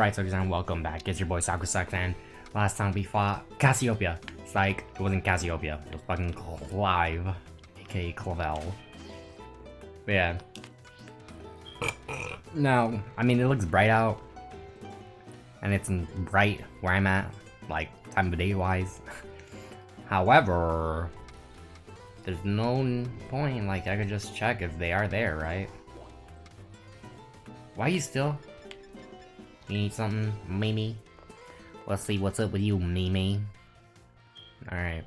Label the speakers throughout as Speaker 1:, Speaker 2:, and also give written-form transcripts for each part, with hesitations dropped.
Speaker 1: Alright, so guys, welcome back. It's your boy Scarlet, and last time we fought Cassiopeia. It's like, it wasn't Cassiopeia, it was fucking Clive, aka Clavel. But yeah. Now, I mean, it looks bright out. And it's bright where I'm at, like, time of day wise. However, there's no point, like, I could just check if they are there, right? Why are you still? You need something, Mimi? Let's see what's up with you, Mimi. Alright.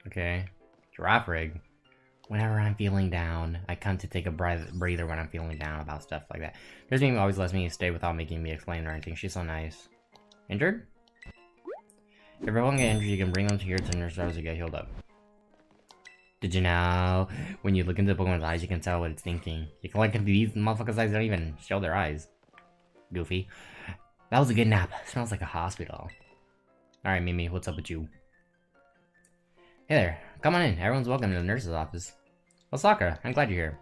Speaker 1: Okay. Giraffe rig. Whenever I'm feeling down, I come to take a breather when I'm feeling down about stuff like that. This Mimi always lets me stay without making me explain or anything. She's so nice. Injured? If everyone get injured, you can bring them to here to nurse as you get healed up. Did you know? When you look into the Pokemon's eyes, you can tell what it's thinking. You can look into these motherfuckers' eyes, don't even show their eyes. Goofy. That was a good nap. Smells like a hospital. Alright, Mimi, what's up with you? Hey there. Come on in. Everyone's welcome to the nurse's office. Well, Sakura, I'm glad you're here.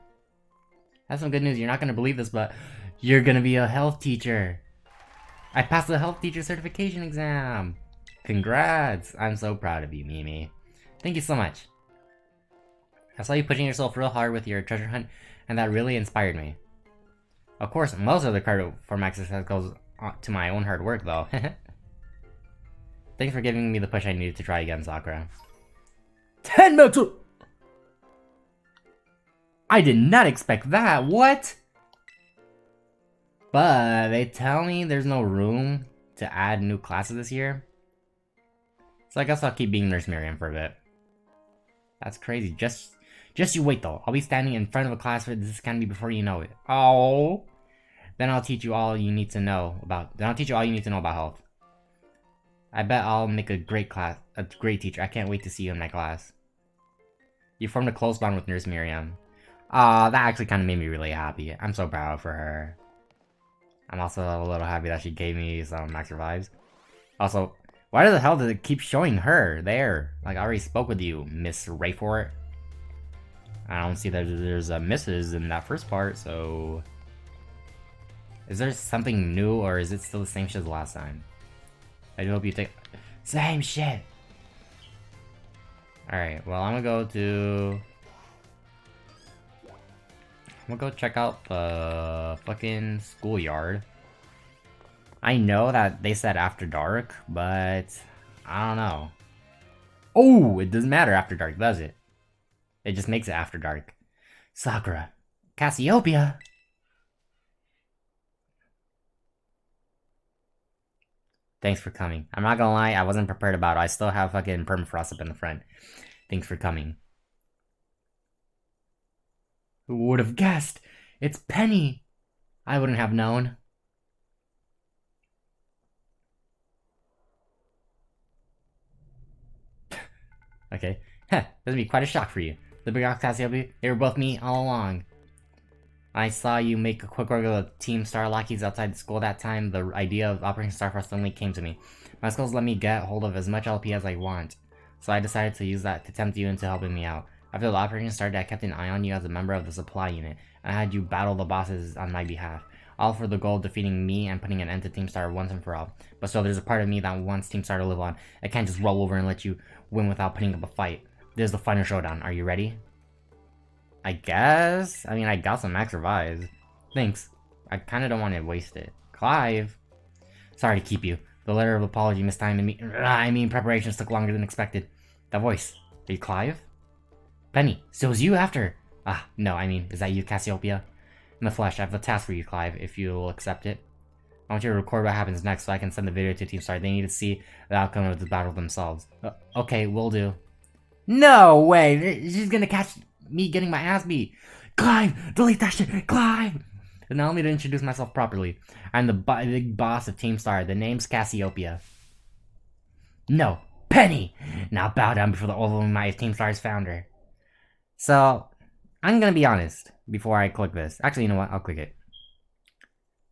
Speaker 1: I have some good news. You're not gonna believe this, but you're gonna be a health teacher. I passed the health teacher certification exam. Congrats. I'm so proud of you, Mimi. Thank you so much. I saw you pushing yourself real hard with your treasure hunt, and that really inspired me. Of course, most of the credit for my success goes to my own hard work, though. Thanks for giving me the push I needed to try again, Sakura. 10 metal! I did not expect that, what? But they tell me there's no room to add new classes this year. So I guess I'll keep being Nurse Miriam for a bit. That's crazy. Just you wait though. I'll be standing in front of a class for this academy before you know it. Oh. Then I'll teach you all you need to know about health. I bet I'll make a great teacher. I can't wait to see you in my class. You formed a close bond with Nurse Miriam. That actually kind of made me really happy. I'm so proud for her. I'm also a little happy that she gave me some max revives. Also, why the hell does it keep showing her there? Like, I already spoke with you, Miss Rayfort. I don't see that there's a misses in that first part, so... Is there something new, or is it still the same shit as last time? I do hope you take... Same shit! Alright, well, I'm gonna go check out the fucking schoolyard. I know that they said after dark, but... I don't know. Oh, it doesn't matter after dark, does it? It just makes it after dark. Sakura. Cassiopeia. Thanks for coming. I'm not gonna lie, I wasn't prepared about it. I still have fucking permafrost up in the front. Thanks for coming. Who would have guessed? It's Penny. I wouldn't have known. Okay. Heh, this would be quite a shock for you. The big ox Cassiopeia, they were both me all along. I saw you make a quick work of the Team Star lackeys outside the school that time. The idea of Operation STARFALL suddenly came to me. My skills let me get hold of as much LP as I want, so I decided to use that to tempt you into helping me out. After the operation started, I kept an eye on you as a member of the supply unit, and I had you battle the bosses on my behalf, all for the goal of defeating me and putting an end to Team Star once and for all. But still, there's a part of me that wants Team Star to live on. I can't just roll over and let you win without putting up a fight. There's the final showdown. Are you ready? I guess? I mean, I got some max revives. Thanks. I kinda don't want to waste it. Clive! Sorry to keep you. The letter of apology mistimed me. I mean, preparations took longer than expected. That voice. Are you Clive? Penny, so it was you after. Ah, no, I mean, is that you, Cassiopeia? In the flesh, I have a task for you, Clive, if you'll accept it. I want you to record what happens next so I can send the video to Team Star. They need to see the outcome of the battle themselves. Okay, will do. No way! She's gonna catch me getting my ass beat. Clive! Delete that shit! Clive! And allow me to introduce myself properly. I'm the big boss of Team Star. The name's Cassiopeia. No, Penny! Now bow down before the overwhelming might of Team Star's founder. So, I'm gonna be honest before I click this. Actually, you know what? I'll click it.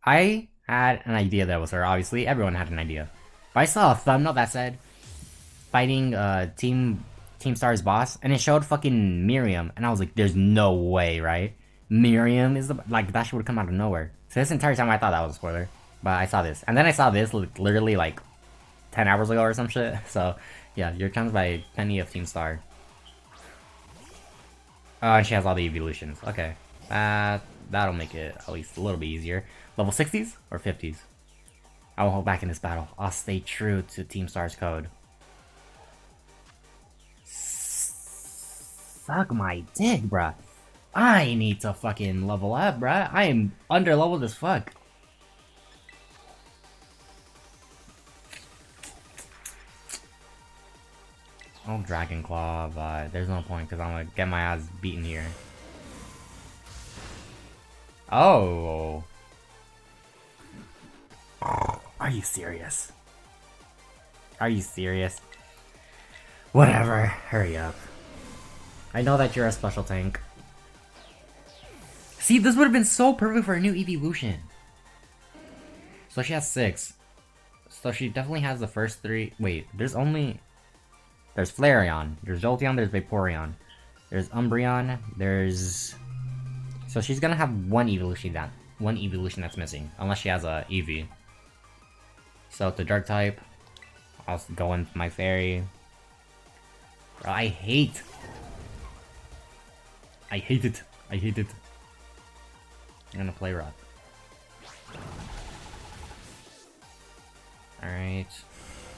Speaker 1: I had an idea that was her, obviously. Everyone had an idea. But I saw a thumbnail that said, fighting Team Star's boss, and it showed fucking Miriam, and I was like, there's no way, right? Miriam is the, like, that shit would come out of nowhere. So this entire time I thought that was a spoiler, but I saw this, and then I saw this literally like 10 hours ago or some shit. So yeah, you're challenged by Penny of Team Star. Oh, and she has all the evolutions. Okay, that'll make it at least a little bit easier. Level 60s or 50s? I won't hold back in this battle. I'll stay true to Team Star's code. Suck my dick, bruh. I need to fucking level up, bruh. I am under leveled as fuck. Oh, Dragon Claw, but there's no point because I'm gonna get my ass beaten here. Oh. Are you serious? Are you serious? Whatever, hurry up. I know that you're a special tank. See, this would have been so perfect for a new evolution. So she has 6. So she definitely has the first 3. Wait, there's Flareon, there's Jolteon, there's Vaporeon, there's Umbreon, there's... So she's gonna have one evolution that's missing, unless she has a Eevee. So it's a dark type. I'll go in my fairy. Bro, I hate it. I hate it. I'm gonna play rough. Alright.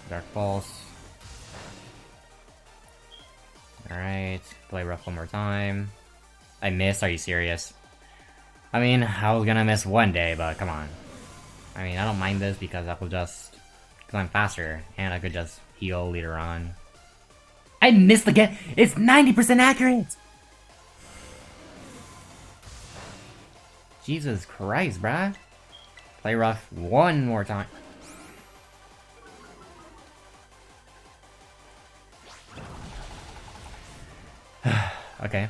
Speaker 1: Dark Pulse. Alright. Play rough one more time. I missed, are you serious? I mean, I was gonna miss one day, but come on. I mean, I don't mind this because I could just... Because I'm faster, and I could just heal later on. I missed again! It's 90% accurate! Jesus Christ, bruh. Play rough one more time. Okay.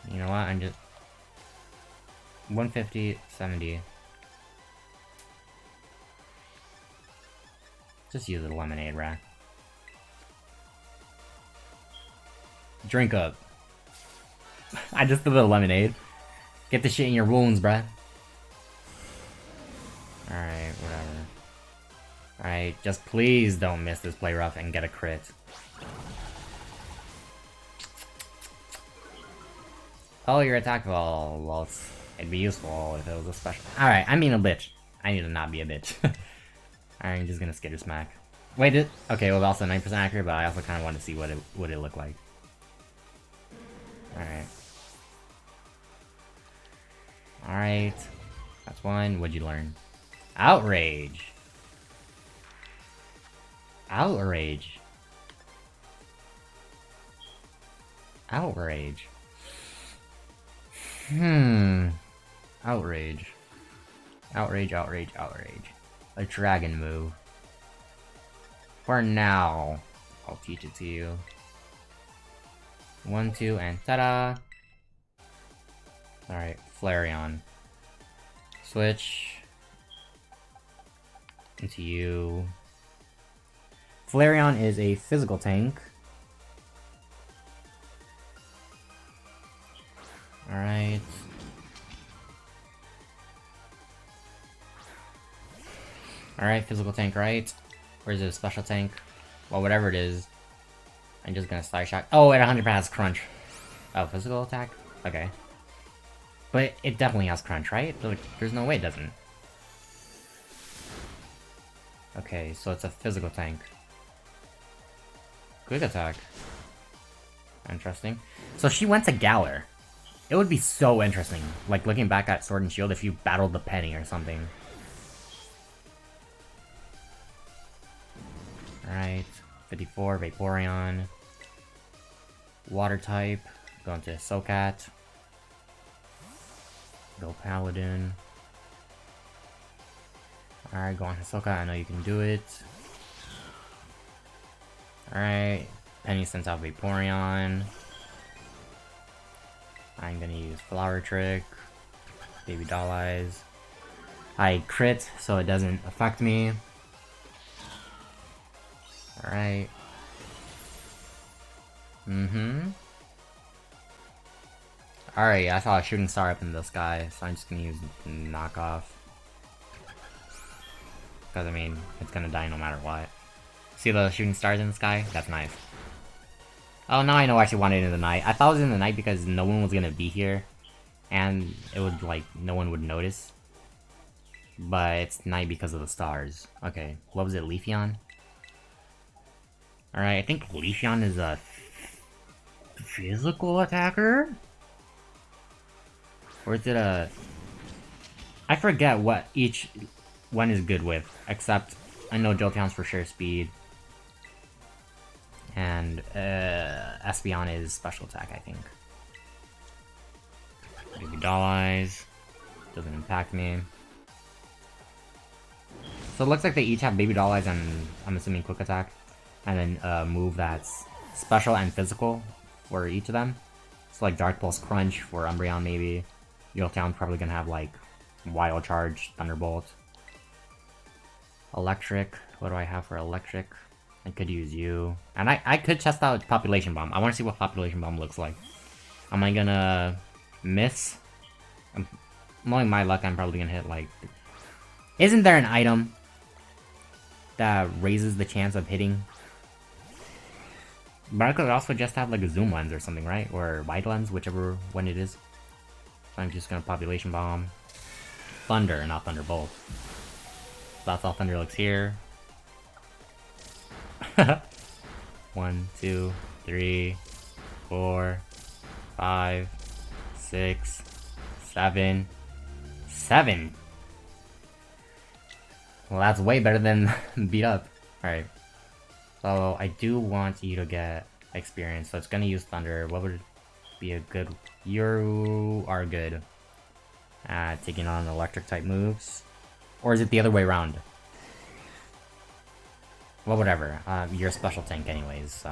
Speaker 1: You know what? I'm just... 150, 70. Just use a lemonade, bruh. Drink up. I just did a lemonade. Get the shit in your wounds, bruh. Alright, whatever. Alright, just please don't miss this play rough and get a crit. Oh, your attack ball. Well, it'd be useful if it was a special. Alright, I'm being a bitch. I need to not be a bitch. Alright, I'm just gonna skitter smack. Wait, okay, it was also 9% accurate, but I also kind of wanted to see what it looked like. Alright. Alright. That's one. What'd you learn? Outrage. Outrage. Outrage. Outrage. Outrage, outrage, outrage. A dragon move. For now. I'll teach it to you. 1, 2, and ta-da! Alright, Flareon. Switch. Into you. Flareon is a physical tank. Alright. Alright, physical tank, right? Or is it a special tank? Well, whatever it is. I'm just gonna Star Shock. Oh, it 100% has Crunch. Oh, physical attack? Okay. But it definitely has Crunch, right? There's no way it doesn't. Okay, so it's a physical tank. Quick attack. Interesting. So she went to Galar. It would be so interesting, like looking back at Sword and Shield if you battled the Penny or something. Alright, 54, Vaporeon. Water type, going to Socat. Go Paladin. Alright, go on to Socat, I know you can do it. Alright, Penny sends out Vaporeon. I'm gonna use Flower Trick. Baby Doll Eyes. I crit, so it doesn't affect me. Alright. Alright, I saw a shooting star up in the sky, so I'm just gonna use knockoff. Because, I mean, it's gonna die no matter what. See the shooting stars in the sky? That's nice. Oh, now I know I actually want it in the night. I thought it was in the night because no one was gonna be here. And it would, like, no one would notice. But it's night because of the stars. Okay, what was it, Leafeon? Alright, I think Leafeon is a physical attacker? Or is it a... I forget what each one is good with, except I know Jolteon's for sure speed. And Espeon is special attack, I think. Baby Doll Eyes. Doesn't impact me. So it looks like they each have Baby Doll Eyes and I'm assuming Quick Attack. And then a move that's special and physical for each of them. So like Dark Pulse Crunch for Umbreon maybe. Jolteon's probably gonna have like Wild Charge, Thunderbolt. Electric. What do I have for Electric? I could use you. And I could test out Population Bomb. I want to see what Population Bomb looks like. Am I gonna miss? Knowing my luck, I'm probably gonna hit like... Isn't there an item that raises the chance of hitting? But I could also just have like a Zoom Lens or something, right? Or Wide Lens, whichever one it is. So I'm just gonna Population Bomb. Thunder, not Thunderbolt. That's how Thunder looks here. 1, 2, 3, 4, 5, 6, 7. 7! Well, that's way better than beat up. Alright. So, I do want you to get experience, so it's gonna use Thunder. What would be a good... You are good at taking on electric type moves. Or is it the other way around? Well, whatever. You're a special tank anyways, so...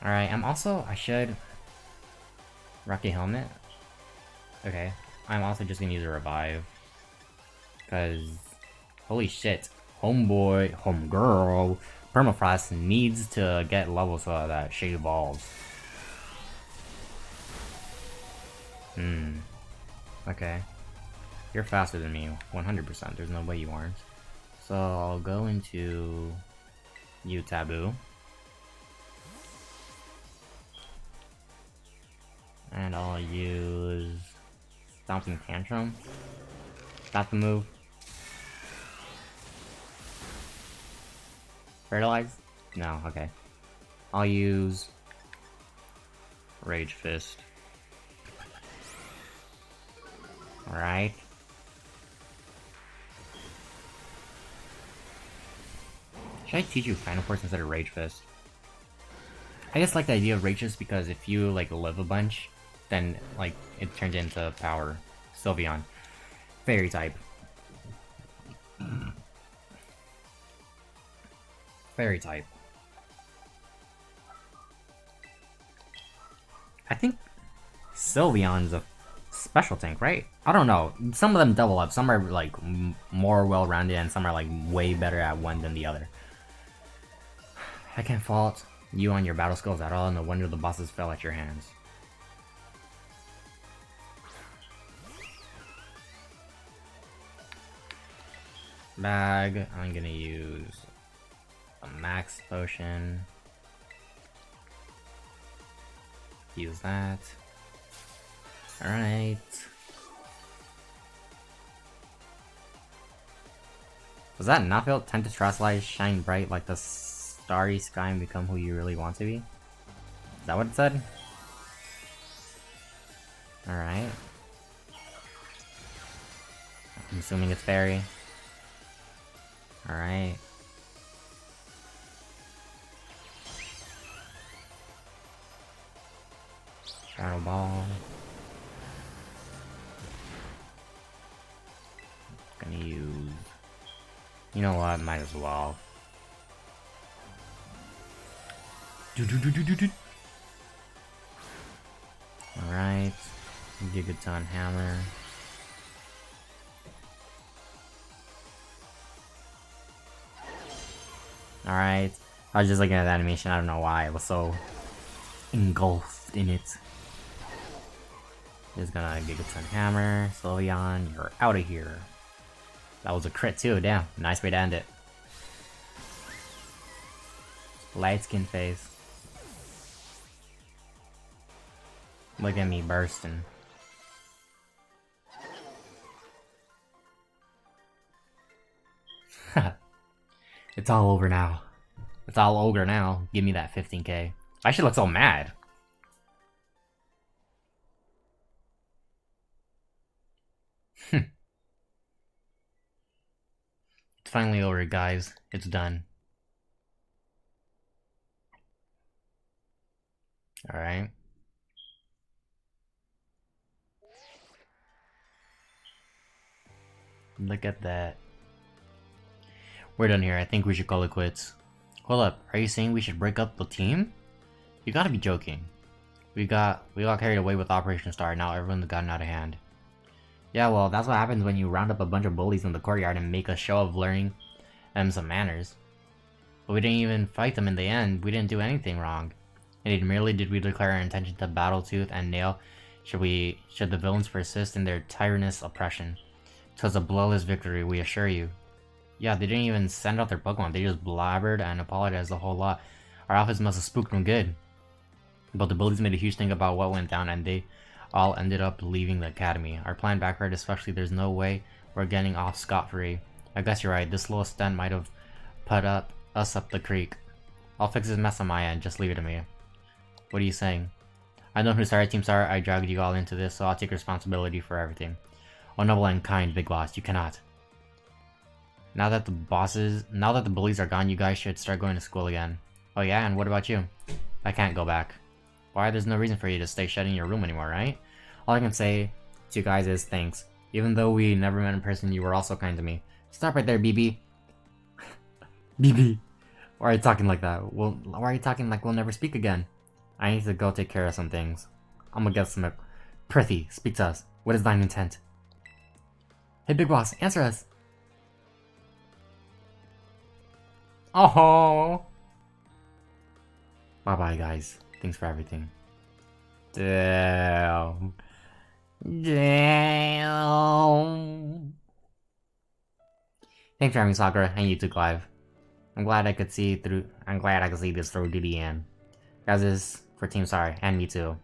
Speaker 1: Alright, I should... Rocky Helmet? Okay. I'm also just gonna use a Revive. Because... Holy shit. Homegirl, Permafrost needs to get levels so that she evolves. Okay. You're faster than me, 100%. There's no way you aren't. So I'll go into you, Taboo. And I'll use Stomping Tantrum. That's the move. Fertilize? No, okay. I'll use Rage Fist. Alright. Should I teach you Final Force instead of Rage Fist? I just like the idea of Rage Fist because if you like live a bunch, then like it turns into power. Sylveon. Fairy type. Fairy type. I think Sylveon's a special tank, right? I don't know. Some of them double up. Some are like more well-rounded and some are like way better at one than the other. I can't fault you on your battle skills at all. No wonder the bosses fell at your hands. Bag. I'm gonna use a max potion. Use that. Alright. Was that not built? Time to Terastallize, shine bright like the starry sky and become who you really want to be? Is that what it said? Alright. I'm assuming it's fairy. Alright. Shadow Ball. Gonna use... You know what, might as well. Alright. Gigaton Hammer. Alright. I was just looking at the animation, I don't know why, it was so engulfed in it. Just gonna Gigaton Hammer, Sylveon, you're out of here. That was a crit too, damn. Nice way to end it. Light skin face. Look at me bursting. It's all over now. It's all ogre now. Give me that 15k. I should look so mad. It's finally over, guys. It's done. Alright. Look at that. We're done here. I think we should call it quits. Hold up. Are you saying we should break up the team? You gotta be joking. We got carried away with Operation Star. Now everyone's gotten out of hand. Yeah, well, that's what happens when you round up a bunch of bullies in the courtyard and make a show of learning them some manners. But we didn't even fight them in the end. We didn't do anything wrong. Indeed, merely did we declare our intention to battle tooth and nail should the villains persist in their tyrannous oppression. 'Twas a bloodless victory, we assure you. Yeah, they didn't even send out their Pokemon. They just blabbered and apologized a whole lot. Our outfits must have spooked them good. But the bullies made a huge thing about what went down and they all ended up leaving the academy. Our plan backfired, especially there's no way we're getting off scot-free. I guess you're right, this little stunt might have put us up the creek. I'll fix this mess on my end, just leave it to me. What are you saying? I know who started Team Star, I dragged you all into this, so I'll take responsibility for everything. Oh, noble and kind, Big Boss, you cannot. Now that the bullies are gone, you guys should start going to school again. Oh yeah, and what about you? I can't go back. Why? There's no reason for you to stay shut in your room anymore, right? All I can say to you guys is thanks. Even though we never met in person, you were also kind to me. Stop right there, BB. BB. Why are you talking like that? Why are you talking like we'll never speak again? I need to go take care of some things. I'm gonna get some milk. Prithee, speak to us. What is thine intent? Hey, Big Boss, answer us. Oh. Bye-bye, guys. Thanks for everything. Damn. Damn. Thanks for having Sakura, and you too, Clive. I'm glad I could see this through to the end. Guys, this is for Team Star, and me too.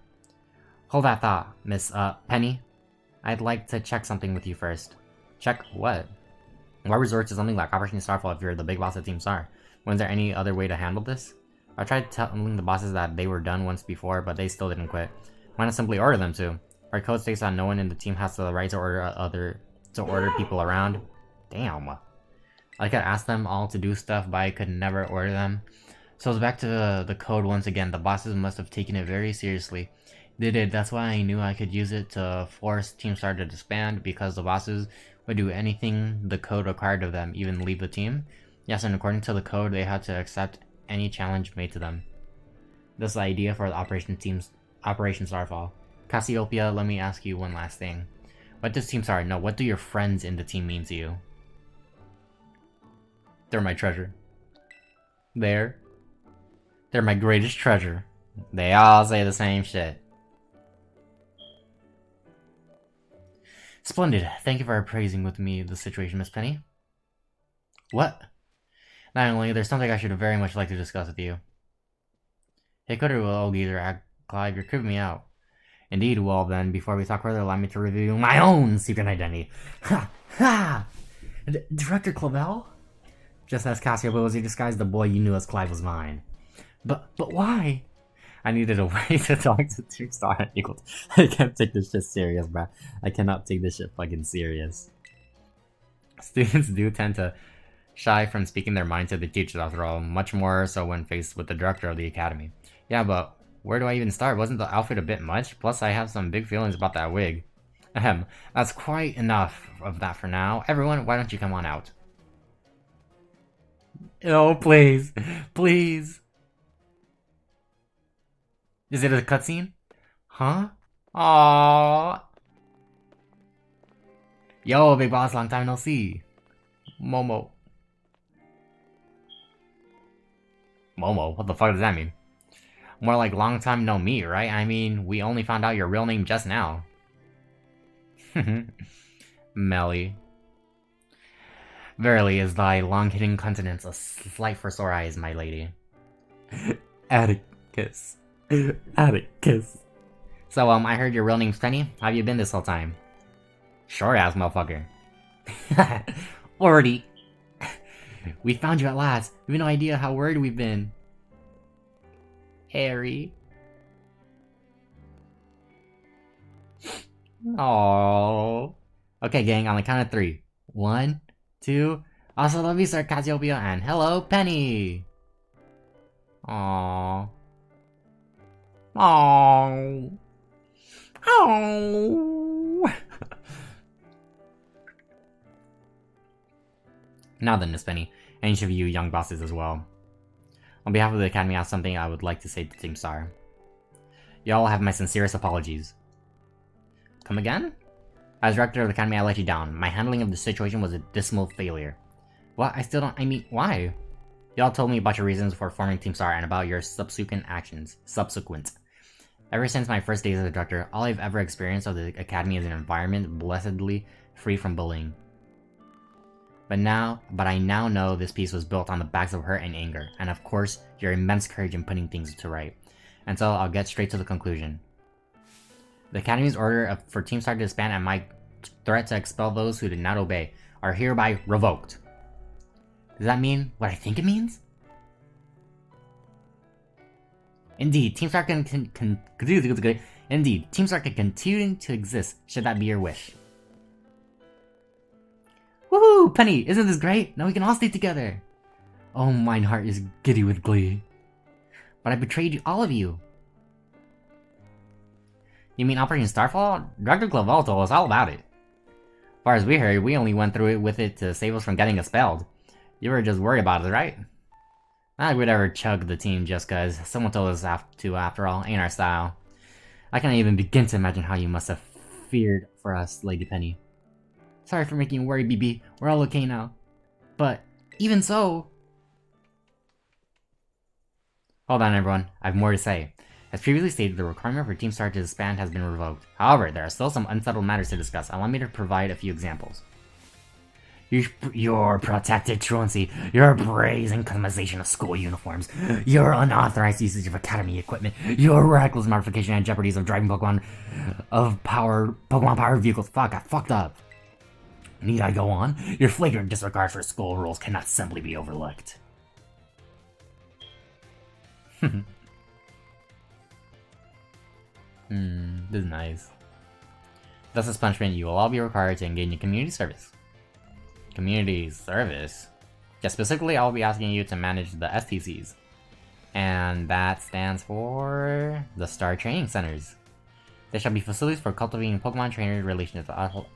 Speaker 1: Hold that thought, Miss, Penny. I'd like to check something with you first. Check what? Why resort to something like Operation Starfall if you're the big boss of Team Star? Was there any other way to handle this? I tried telling the bosses that they were done once before, but they still didn't quit. Why not simply order them to? Our code states that no one in the team has the right to order people around. Damn. I could ask them all to do stuff, but I could never order them. So it's back to the code once again. The bosses must have taken it very seriously. They did. That's why I knew I could use it to force Team Star to disband, because the bosses would do anything the code required of them, even leave the team. Yes, and according to the code, they had to accept any challenge made to them. This is the idea for the Operation Starfall. Cassiopeia, let me ask you one last thing. What does Team Star know? What do your friends in the team mean to you? They're my treasure. They're my greatest treasure. They all say the same shit. Splendid. Thank you for praising with me the situation, Miss Penny. What? Not only, there's something I should very much like to discuss with you. Hey, could will either Clive, you're creeping me out. Indeed, well then, before we talk further, allow me to reveal my own secret identity. Ha! Ha! Director Clavel? Just as Cassiopeia was disguised, the boy you knew as Clive was mine. But why? I needed a way to talk to Team Star Eagles. I can't take this shit serious, bruh. I cannot take this shit fucking serious. Students do tend to shy from speaking their mind to the teachers, after all, much more so when faced with the director of the academy. Yeah, but where do I even start? Wasn't the outfit a bit much? Plus, I have some big feelings about that wig. Ahem, that's quite enough of that for now. Everyone, why don't you come on out? Oh, please. Please. Is it a cutscene? Huh? Aww. Yo, Big Boss, long time no see. Momo. Momo? What the fuck does that mean? More like long time no meet, right? I mean, we only found out your real name just now. Melly. Verily is thy long-hidden countenance a slight for sore eyes, my lady. Atticus. Atticus. So, I heard your real name's Penny. How have you been this whole time? Short-ass motherfucker. Already. We found you at last. We have no idea how worried we've been. Harry. Oh. Okay, gang, on the count of 3. 1, 2. Also love you, Sir Cassiopeia, and hello, Penny. Aww. Aww. Aww. Now then, Miss Penny, and each of you young bosses as well. On behalf of the Academy, I have something I would like to say to Team Star. Y'all have my sincerest apologies. Come again? As director of the Academy, I let you down. My handling of the situation was a dismal failure. What? I mean, why? Y'all told me about your reasons for forming Team Star and about your subsequent actions. Ever since my first days as a director, all I've ever experienced of the Academy is an environment blessedly free from bullying. But I now know this piece was built on the backs of hurt and anger, and of course, your immense courage in putting things to right. And so I'll get straight to the conclusion. The Academy's order for Team Star to disband and my threat to expel those who did not obey are hereby revoked. Does that mean what I think it means? Indeed, Team Star can continue to exist, should that be your wish. Woohoo! Penny, isn't this great? Now we can all stay together! Oh, mine heart is giddy with glee. But I betrayed all of you. You mean Operation Starfall? Director Clavel told us all about it. As far as we heard, we only went through it with it to save us from getting expelled. You were just worried about it, right? Not like we'd ever chug the team just cause someone told us to, after all. Ain't our style. I can't even begin to imagine how you must have feared for us, Lady Penny. Sorry for making you worry, BB. We're all okay now. But, even so... Hold on, everyone. I have more to say. As previously stated, the requirement for Team Star to disband has been revoked. However, there are still some unsettled matters to discuss. Allow me to provide a few examples. Your protected truancy, your brazen customization of school uniforms, your unauthorized usage of Academy equipment, your reckless modification and jeopardies of driving Pokemon powered vehicles. Fuck, I fucked up. Need I go on? Your flagrant disregard for school rules cannot simply be overlooked. This is nice. Thus, as punishment, you will all be required to engage in community service. Community service? Yeah, specifically, I'll be asking you to manage the STCs. And that stands for the Star Training Centers. There shall be facilities for cultivating Pokemon trainer relationships.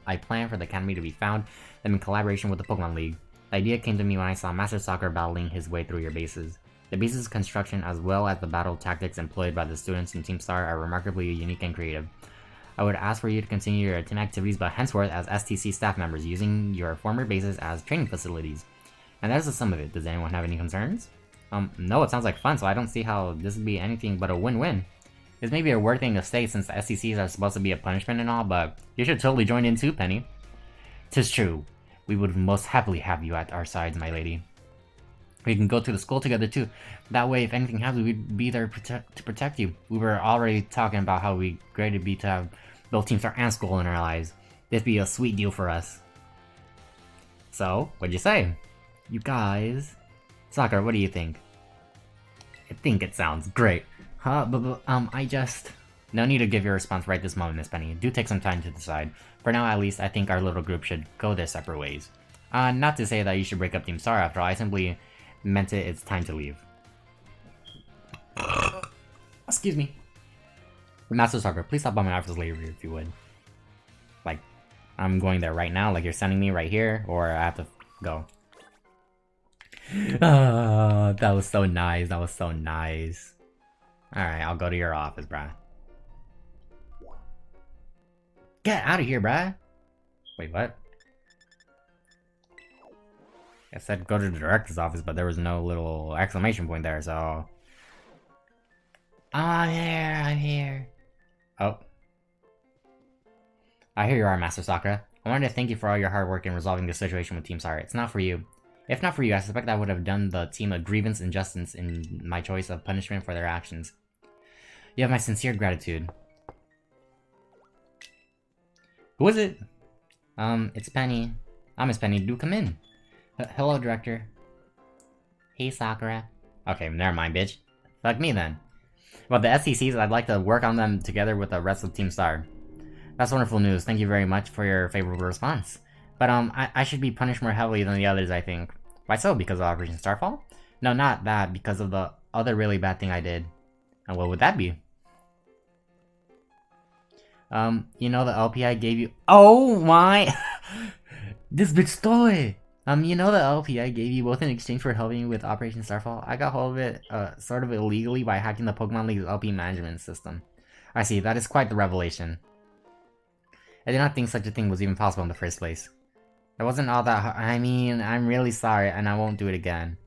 Speaker 1: I plan for the Academy to be found in collaboration with the Pokemon League. The idea came to me when I saw Master Soccer battling his way through your bases. The base's construction as well as the battle tactics employed by the students in Team Star are remarkably unique and creative. I would ask for you to continue your team activities but henceforth as STC staff members, using your former bases as training facilities. And that is the sum of it. Does anyone have any concerns? No, it sounds like fun, so I don't see how this would be anything but a win-win. This may be a weird thing to say since the STCs are supposed to be a punishment and all, but you should totally join in too, Penny. 'Tis true. We would most happily have you at our sides, my lady. We can go to the school together too. That way, if anything happens, we'd be there to protect you. We were already talking about how great it'd be to have both Team Star and school in our lives. This'd be a sweet deal for us. So, what'd you say? You guys... Sakura, what do you think? I think it sounds great. I just... No need to give your response right this moment, Miss Penny. Do take some time to decide. For now, at least, I think our little group should go their separate ways. Not to say that you should break up Team Star after all, I simply meant it's time to leave. Excuse me. Master Soccer, please stop by my office later if you would. Like, I'm going there right now, like you're sending me right here, or I have to go. That was so nice, that was so nice. Alright, I'll go to your office, bruh. Get out of here, bruh! Wait, what? I said go to the director's office, but there was no little exclamation point there, so... I'm here, I'm here. Oh. I hear you are, Master Sakura. I wanted to thank you for all your hard work in resolving this situation with Team Star. It's not for you. If not for you, I suspect I would have done the team a grievous injustice in my choice of punishment for their actions. You have my sincere gratitude. Who is it? It's Penny. Miss Penny, do come in. Hello, Director. Hey, Sakura. Okay, never mind, bitch. Fuck me, then. Well, the STCs, I'd like to work on them together with the rest of Team Star. That's wonderful news. Thank you very much for your favorable response. But, I should be punished more heavily than the others, I think. Why so? Because of Operation Starfall? No, not that. Because of the other really bad thing I did. And what would that be? You know the LP I gave you— Oh my! This bitch stole it! You know the LP I gave you both in exchange for helping you with Operation Starfall? I got hold of it, sort of illegally by hacking the Pokemon League's LP management system. I see, that is quite the revelation. I did not think such a thing was even possible in the first place. It wasn't all that I mean, I'm really sorry, and I won't do it again.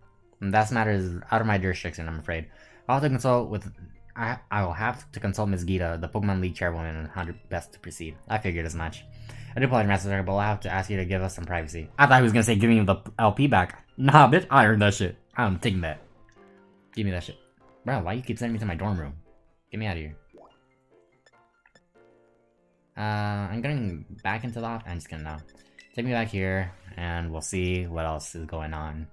Speaker 1: And that matter is out of my jurisdiction, I'm afraid. I'll have to consult with— I will have to consult Ms. Gita, the Pokemon League chairwoman, on how best to proceed. I figured as much. I do apologize, Master Sakura, but I'll have to ask you to give us some privacy. I thought he was gonna say giving you the LP back. Nah, bitch, I earned that shit. I'm taking that. Give me that shit. Bro, why you keep sending me to my dorm room? Get me out of here. I'm getting back into the office. I'm just gonna know. Take me back here, and we'll see what else is going on.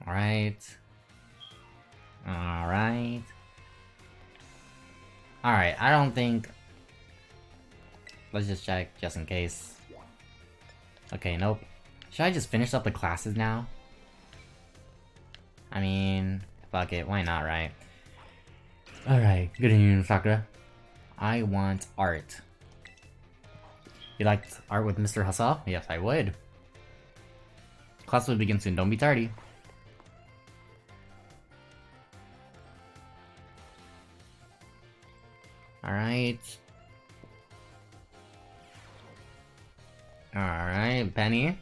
Speaker 1: Alright. Alright. Alright, I don't think... Let's just check, just in case. Okay, nope. Should I just finish up the classes now? I mean... Fuck it, why not, right? Alright, good evening, Sakura. I want art. You like art with Mr. Hustle? Yes, I would. Class will begin soon, don't be tardy. Alright. Alright, Penny.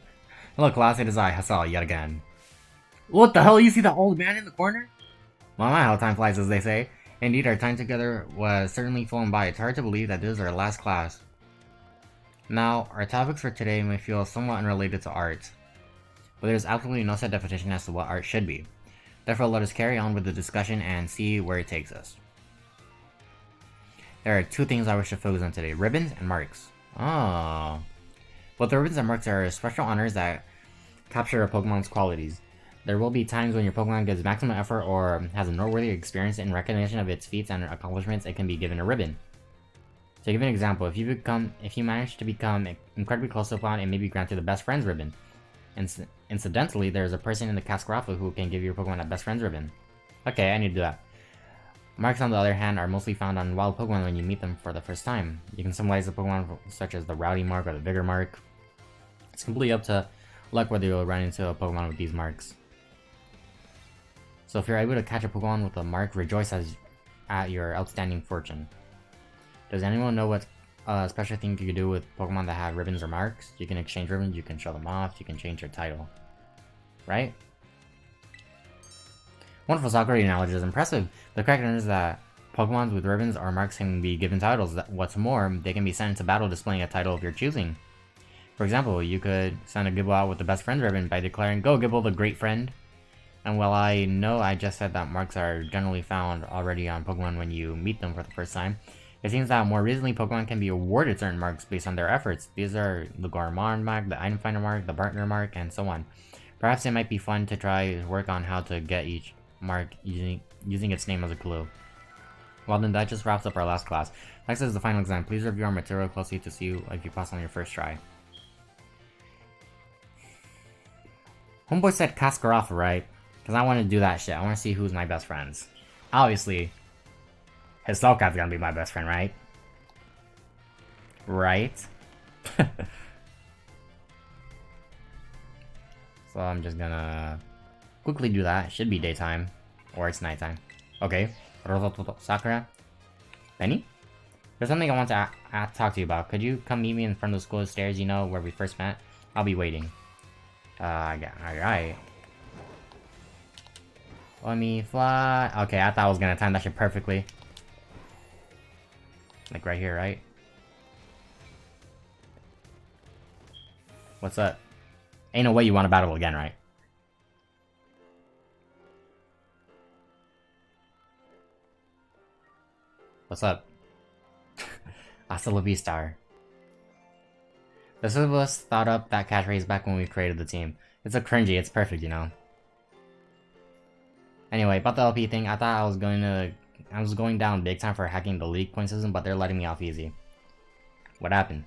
Speaker 1: Hello, class, it is I, Hustle, yet again. What the hell, you see that old man in the corner? Well, my how time flies, as they say. Indeed, our time together was certainly flown by. It's hard to believe that this is our last class. Now, our topics for today may feel somewhat unrelated to art, but there's absolutely no set definition as to what art should be. Therefore, let us carry on with the discussion and see where it takes us. There are two things I wish to focus on today: ribbons and marks. Oh. Both the ribbons and marks are special honors that capture a Pokemon's qualities. There will be times when your Pokemon gives maximum effort or has a noteworthy experience in recognition of its feats and accomplishments. It can be given a ribbon. To give an example, if you manage to become incredibly close to a Pokemon, it may be granted the Best Friends ribbon. Incidentally, there's a person in the Cassiopeia who can give your Pokemon a Best Friends ribbon. Okay, I need to do that. Marks, on the other hand, are mostly found on wild Pokemon when you meet them for the first time. You can symbolize the Pokemon such as the Rowdy mark or the Vigor mark. It's completely up to luck whether you'll run into a Pokemon with these marks. So if you're able to catch a Pokemon with a mark, rejoice at your outstanding fortune. Does anyone know what special thing you can do with Pokemon that have ribbons or marks? You can exchange ribbons, you can show them off, you can change your title. Right? Wonderful, Sakura, your knowledge is impressive. The correct answer is that Pokemon with ribbons or marks can be given titles. What's more, they can be sent into battle displaying a title of your choosing. For example, you could send a Gibble out with the Best Friends ribbon by declaring, "Go Gibble, the great friend." And while I know I just said that marks are generally found already on Pokemon when you meet them for the first time, it seems that more recently Pokemon can be awarded certain marks based on their efforts. These are the Gourmand mark, the Item Finder mark, the Partner mark, and so on. Perhaps it might be fun to try work on how to get each mark using its name as a clue. Well then, that just wraps up our last class. Next is the final exam. Please review our material closely to see if you pass on your first try. Homeboy said Cascaroth, right? Because I want to do that shit. I want to see who's my best friends. Obviously, his Soulcat's gonna be my best friend, right? Right? So I'm just gonna quickly do that. It should be daytime. Or it's nighttime. Okay. Sakura? Benny? There's something I want to talk to you about. Could you come meet me in front of the school stairs, you know, where we first met? I'll be waiting. Alright. Let me fly. Okay, I thought I was gonna time that shit perfectly. Like right here, right? What's up? Ain't no way you want to battle again, right? What's up? Hasta la vista. The two of us thought up that catchphrase back when we created the team. It's so cringy, it's perfect, you know? Anyway, about the LP thing, I thought I was going down big time for hacking the league point system, but they're letting me off easy. What happened?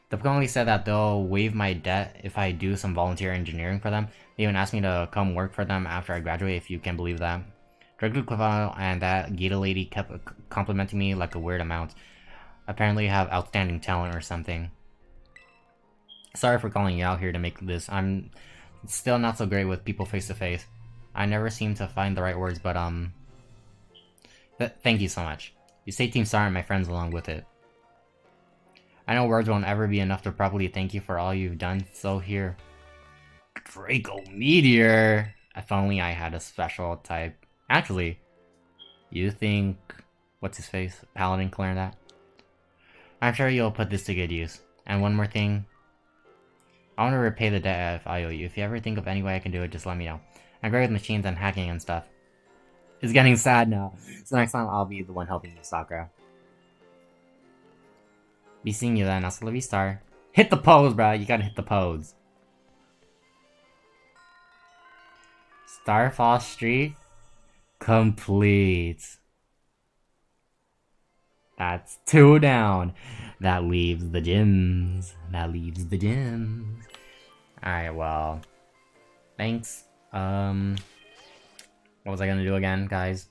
Speaker 1: The Pokémon said that they'll waive my debt if I do some volunteer engineering for them. They even asked me to come work for them after I graduate, if you can believe that. Directly Clifford and that Gita lady kept complimenting me like a weird amount. Apparently I have outstanding talent or something. Sorry for calling you out here to make this. I'm still not so great with people face to face. I never seem to find the right words, but thank you so much. You say Team Star and my friends along with it. I know words won't ever be enough to properly thank you for all you've done, so here. Draco Meteor! If only I had a special type. Actually, you think... What's his face? Paladin can learn that? I'm sure you'll put this to good use. And one more thing. I want to repay the debt if I owe you. If you ever think of any way I can do it, just let me know. I'm great with machines and hacking and stuff. It's getting sad now. So next time I'll be the one helping you, Sakura. Be seeing you then. Hasta la vista. Hit the pose, bro. You gotta hit the pose. Starfall Street complete. That's 2 down. That leaves the gyms. Alright, well. Thanks. What was I gonna do again, guys?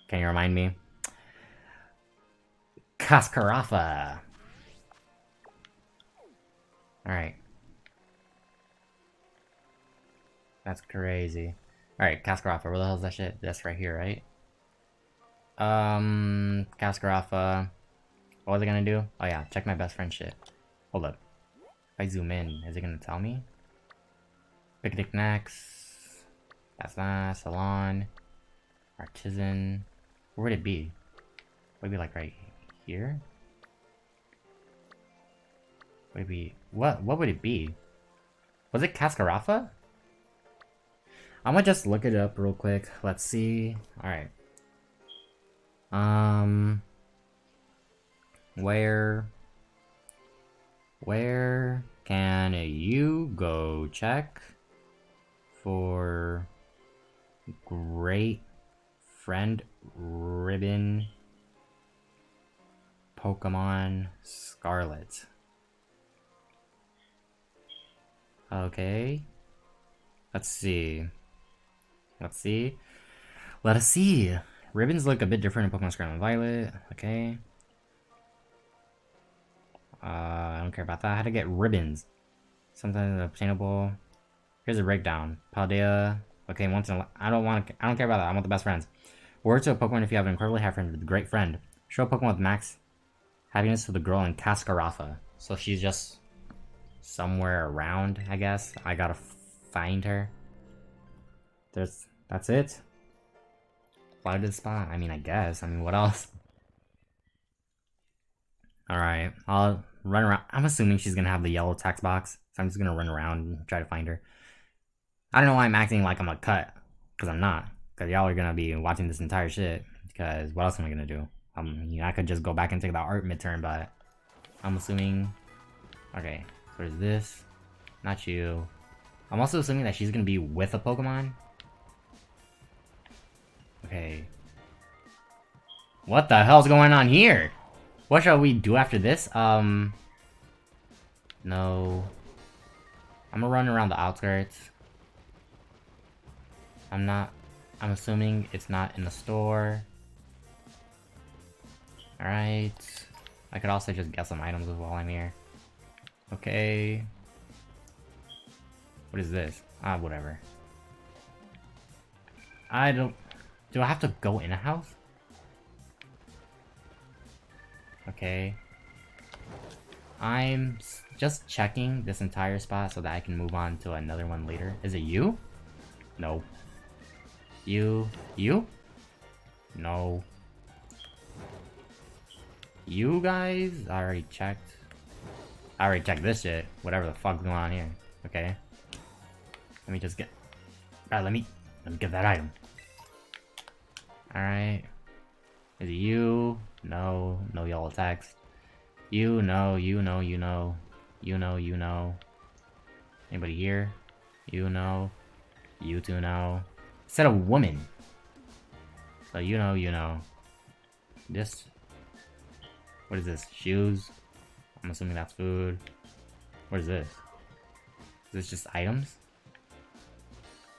Speaker 1: Can you remind me? Cascarafa. Alright. That's crazy. Alright, Cascarafa. Where the hell is that shit? That's right here, right? Cascarafa. What was I gonna do? Oh yeah, check my best friend shit. Hold up. If I zoom in, is it gonna tell me? Picnic next. That's not. Salon. Artisan. Where would it be? Would it be like right here? Would it be... What would it be? Was it Cascarafa? I'm gonna just look it up real quick. Let's see. Alright. Where can you go check for great friend ribbon Pokemon Scarlet? Okay. Let's see. Let us see. Ribbons look a bit different in Pokemon Scarlet and Violet. Okay. I don't care about that. How to get ribbons. Sometimes obtainable. Here's a breakdown. Paldea. Okay, once in a... I don't care about that. I want the best friends. Word to a Pokemon if you have an incredibly high friend with a great friend. Show a Pokemon with max happiness to the girl in Cascarafa. So she's just somewhere around, I guess. I gotta find her. That's it. Fly to the spot. I mean, I guess. I mean, what else? Alright, I'll run around. I'm assuming she's gonna have the yellow text box, so I'm just gonna run around and try to find her. I don't know why I'm acting like I'm a cut, because I'm not. Because y'all are gonna be watching this entire shit, because what else am I gonna do? You know, I could just go back and take that art midterm, but I'm assuming... Okay, so there's this. Not you. I'm also assuming that she's gonna be with a Pokemon. Okay. What the hell's going on here? What shall we do after this? No. I'm gonna run around the outskirts. I'm assuming it's not in the store. Alright. I could also just get some items while I'm here. Okay. What is this? Whatever. Do I have to go in a house? Okay. I'm just checking this entire spot so that I can move on to another one later. Is it you? No. You? No. You guys? I already checked. I already checked this shit. Whatever the fuck's going on here. Okay. Let me just get... Alright, let me get that item. Alright. Is it you? No. No yellow text. You know. You know. You know. You know. You know. Anybody here? You know. You two know. It said a woman. So you know. You know. This... What is this? Shoes? I'm assuming that's food. What is this? Is this just items?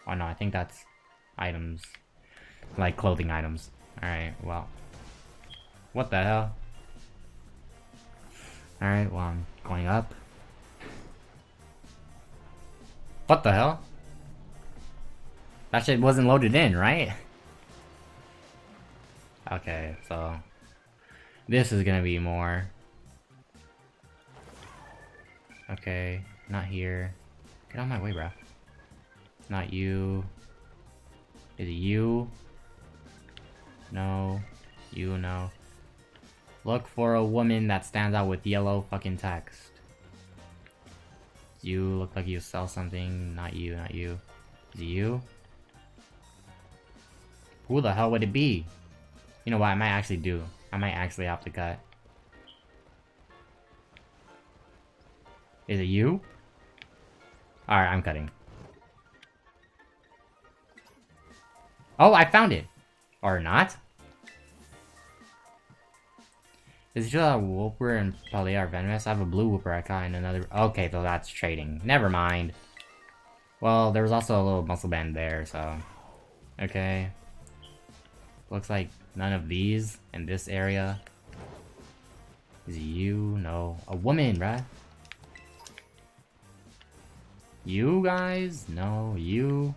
Speaker 1: Oh no, I think that's items. Like clothing items. Alright, well. What the hell? Alright, well, I'm going up. What the hell? That shit wasn't loaded in, right? Okay, so... This is gonna be more. Okay, not here. Get out of my way, bro. Not you. Is it you? No. You, no. Look for a woman that stands out with yellow fucking text. You look like you sell something. Not you, not you. Is it you? Who the hell would it be? You know what, I might actually do. I might actually have to cut. Is it you? Alright, I'm cutting. Oh, I found it! Or not? Is it just a Wooper and Palea are venomous? I have a blue Wooper I caught in another... Okay, so that's trading. Never mind. Well, there was also a little muscle band there, so... Okay. Looks like none of these in this area. Is it you? No. A woman, bruh. You guys? No. You?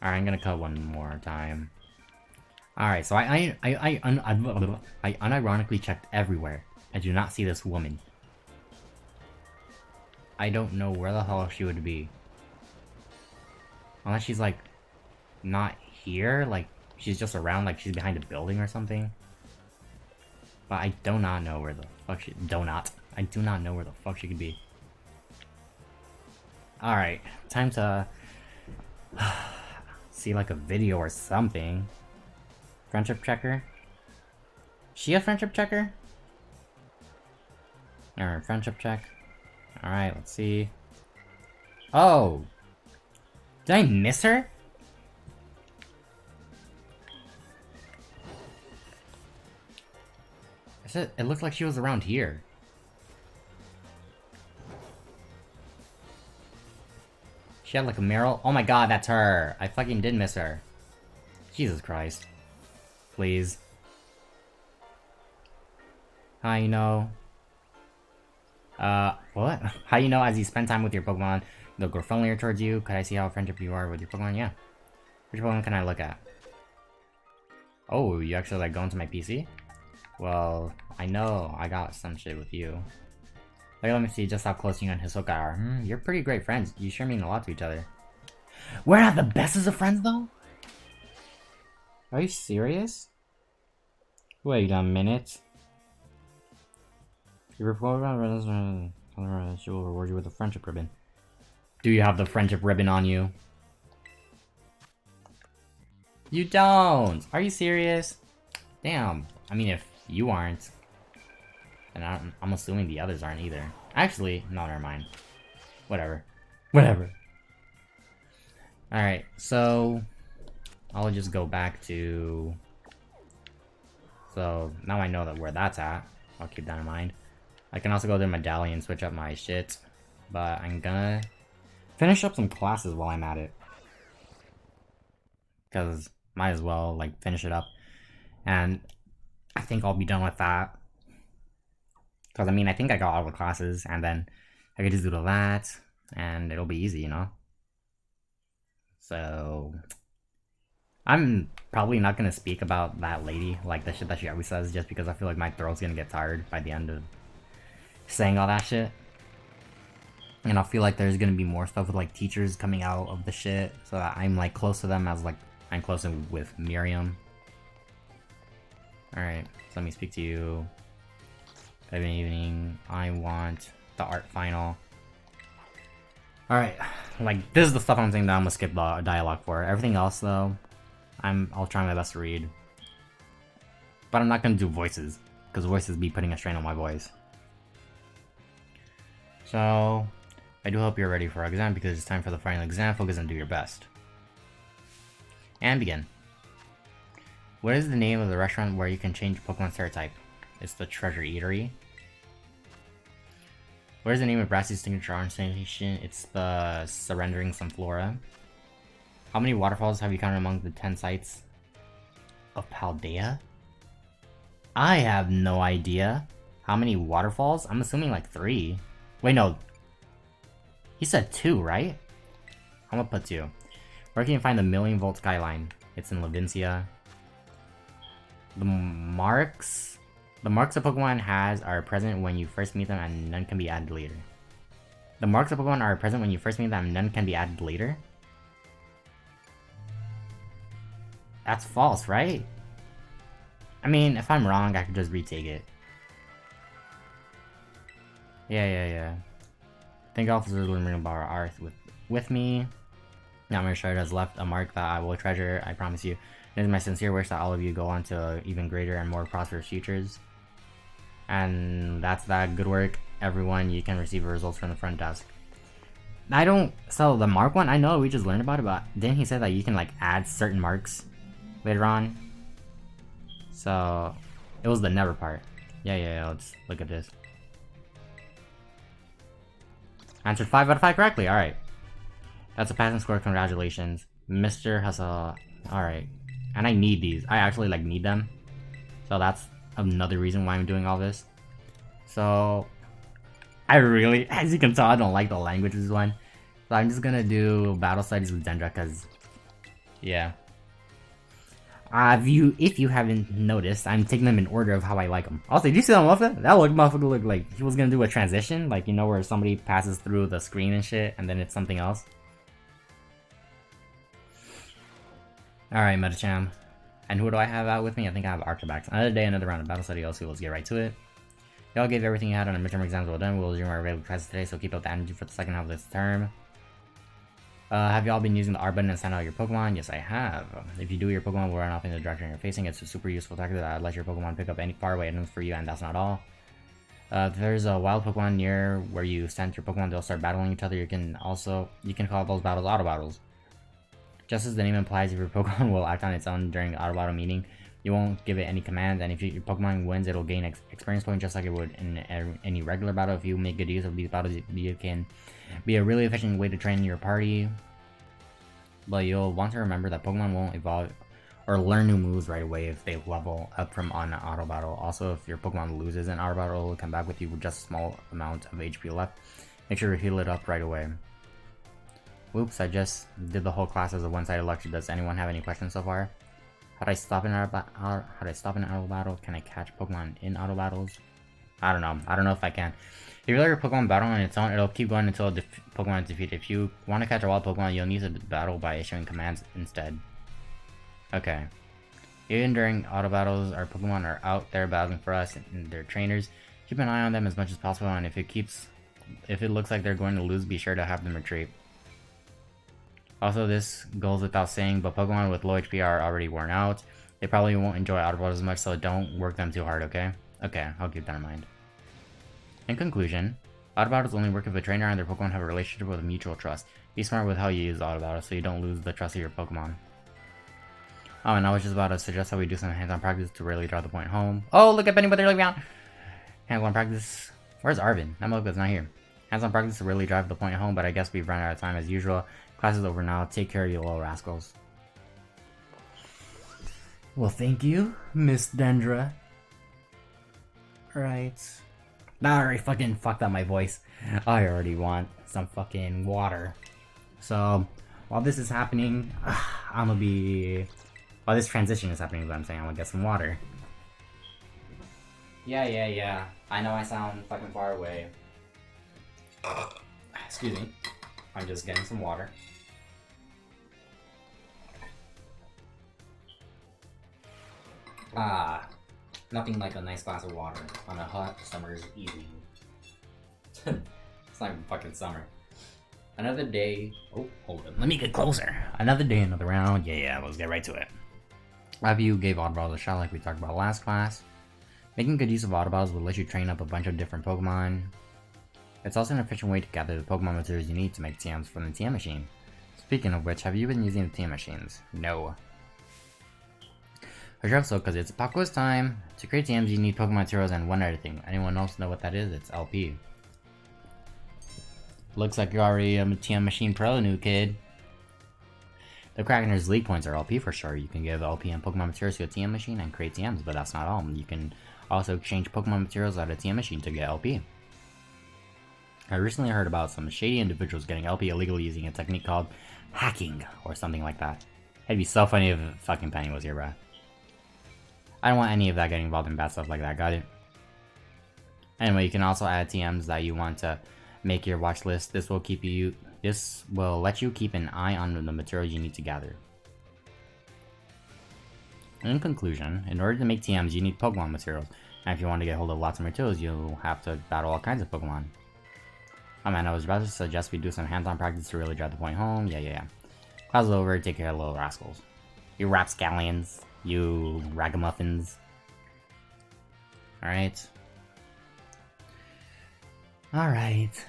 Speaker 1: Alright, I'm gonna cut one more time. Alright, so I unironically checked everywhere. I do not see this woman. I don't know where the hell she would be. Unless she's like not here, like she's just around, like she's behind a building or something. But I do not know where the fuck she... I do not know where the fuck she could be. Alright, time to... see like a video or something. Friendship checker? She a friendship checker? Alright, friendship check. Alright, let's see. Oh! Did I miss her? It looked like she was around here. She had like a Meryl. Oh my god, that's her. I fucking did miss her. Jesus Christ. Please. How you know? What? How you know as you spend time with your Pokemon, they'll grow friendlier towards you? Could I see how friendship you are with your Pokemon? Yeah. Which Pokemon can I look at? Oh, you actually like go into my PC? Well, I know I got some shit with you. Like, let me see just how close you and Hisoka are. You're pretty great friends. You sure mean a lot to each other. We're not the best of friends, though? Are you serious? Wait a minute. Your Pokemon she will reward you with a friendship ribbon. Do you have the friendship ribbon on you? You don't! Are you serious? Damn. I mean, if you aren't, and I'm assuming the others aren't either. Actually, no, never mind. Whatever. Whatever. Alright, so... I'll just go back to... So, now I know that where that's at. I'll keep that in mind. I can also go to Medallion and switch up my shit. But I'm gonna... finish up some classes while I'm at it. Because might as well, like, finish it up. And I think I'll be done with that. Because, I mean, I think I got all the classes, and then I could just do that, and it'll be easy, you know? So... I'm probably not going to speak about that lady, like the shit that she always says, just because I feel like my throat's going to get tired by the end of saying all that shit. And I feel like there's going to be more stuff with, like, teachers coming out of the shit, so that I'm, like, close to them as, like, I'm close with Miriam. Alright, so let me speak to you. Good evening. I want the art final. Alright, like, this is the stuff I'm saying that I'm gonna skip the dialogue for. Everything else, though, I'll try my best to read. But I'm not gonna do voices, because voices be putting a strain on my voice. So, I do hope you're ready for our exam, because it's time for the final exam. Focus and do your best. And begin. What is the name of the restaurant where you can change Pokemon stereotype? It's the Treasure Eatery. What is the name of Brassy's signature orange station? It's the Surrendering Sunflora. How many waterfalls have you counted among the 10 sites of Paldea? I have no idea. How many waterfalls? I'm assuming like 3. Wait, no. He said 2, right? I'm gonna put 2. Where can you find the Million Volt Skyline? It's in Levincia. The marks a Pokemon has are present when you first meet them and none can be added later. The marks a Pokemon are present when you first meet them and none can be added later? That's false, right? I mean, if I'm wrong, I could just retake it. Yeah. I think officers will bring bar are with me. Now my shirt has left a mark that I will treasure, I promise you. It is my sincere wish that all of you go on to even greater and more prosperous futures. And that's that. Good work, everyone. You can receive results from the front desk. So the mark one, I know we just learned about it, but didn't he say that you can like add certain marks later on? So it was the never part. Yeah, let's look at this. Answered 5 out of 5 correctly, alright. That's a passing score, congratulations. Mr. Hustle. Alright. And I need these. I actually like need them. So that's another reason why I'm doing all this. So I really, as you can tell, I don't like the languages one. So I'm just gonna do battle studies with Dendra, cause yeah. If you haven't noticed, I'm taking them in order of how I like them. Also, did you see that motherfucker? That motherfucker looked like he was gonna do a transition, like, you know, where somebody passes through the screen and shit, and then it's something else. Alright, Metacham. And who do I have out with me? I think I have Archibald. Another day, another round of battle study. Also, let's get right to it. Y'all gave everything you had on the midterm exams well done. We'll resume our regular classes today, so keep up the energy for the second half of this term. Have y'all been using the R button and send out your Pokemon? Yes, I have. If you do, your Pokemon will run off in the direction you're facing. It's a super useful tactic that lets your Pokemon pick up any faraway items for you, and that's not all. If there's a wild Pokemon near where you send your Pokemon, they'll start battling each other. You can call those battles auto battles. Just as the name implies, if your Pokemon will act on its own during the auto battle meeting, you won't give it any commands, and if your Pokemon wins, it'll gain experience points just like it would in any regular battle. If you make good use of these battles, you can be a really efficient way to train your party. But you'll want to remember that Pokemon won't evolve or learn new moves right away if they level up from an auto battle. Also, if your Pokemon loses an auto battle, it'll come back with you with just a small amount of HP left. Make sure to heal it up right away. Whoops, I just did the whole class as a one-sided lecture. Does anyone have any questions so far? How do I stop an auto battle? Can I catch Pokemon in auto battles? I don't know. I don't know if I can. If you let your Pokemon battle on its own, it'll keep going until the Pokemon is defeated. If you want to catch a wild Pokemon, you'll need to battle by issuing commands instead. Okay. Even during auto battles, our Pokemon are out there battling for us and their trainers. Keep an eye on them as much as possible, and if it looks like they're going to lose, be sure to have them retreat. Also, this goes without saying, but Pokemon with low HP are already worn out. They probably won't enjoy auto battles as much, so don't work them too hard, okay? Okay, I'll keep that in mind. In conclusion, auto battles only work if a trainer and their Pokemon have a relationship with mutual trust. Be smart with how you use auto battles so you don't lose the trust of your Pokemon. Oh, and I was just about to suggest that we do some hands-on practice to really drive the point home. Oh, look at Benny, but they're looking out! Hands-on practice. Where's Arvin? That motherfucker's not here. Hands-on practice to really drive the point home, but I guess we've run out of time as usual. Class is over now. Take care of you little rascals. Well, thank you, Miss Dendra. Right. I already fucking fucked up my voice. I already want some fucking water. So, while this is happening, while this transition is happening, I'm saying I'm gonna get some water. Yeah. I know I sound fucking far away. Excuse me. I'm just getting some water. Ah, nothing like a nice glass of water on a hot summer's evening. It's not even fucking summer. Another day. Oh, hold on. Let me get closer. Another day, another round. Yeah, let's get right to it. Have you gave Water Balls a shot like we talked about last class? Making good use of Water Balls will let you train up a bunch of different Pokemon. It's also an efficient way to gather the Pokemon materials you need to make TMs from the TM machine. Speaking of which, have you been using the TM machines? No. I sure so, because it's pop quiz time. To create TMs, you need Pokemon materials and one other thing. Anyone else know what that is? It's LP. Looks like you're already a TM machine pro, new kid. The Krakener's league points are LP for sure. You can give LP and Pokemon materials to a TM machine and create TMs, but that's not all. You can also exchange Pokemon materials at a TM machine to get LP. I recently heard about some shady individuals getting LP illegally using a technique called hacking, or something like that. It'd be so funny if fucking Penny was here, bruh. I don't want any of that getting involved in bad stuff like that, got it? Anyway, you can also add TMs that you want to make your watch list. This will let you keep an eye on the materials you need to gather. In conclusion, in order to make TMs, you need Pokemon materials, and if you want to get hold of lots of materials, you'll have to battle all kinds of Pokemon. Oh man, I was about to suggest we do some hands-on practice to really drive the point home. Yeah. Class is over, take care of little rascals. You rapscallions, you ragamuffins. Alright.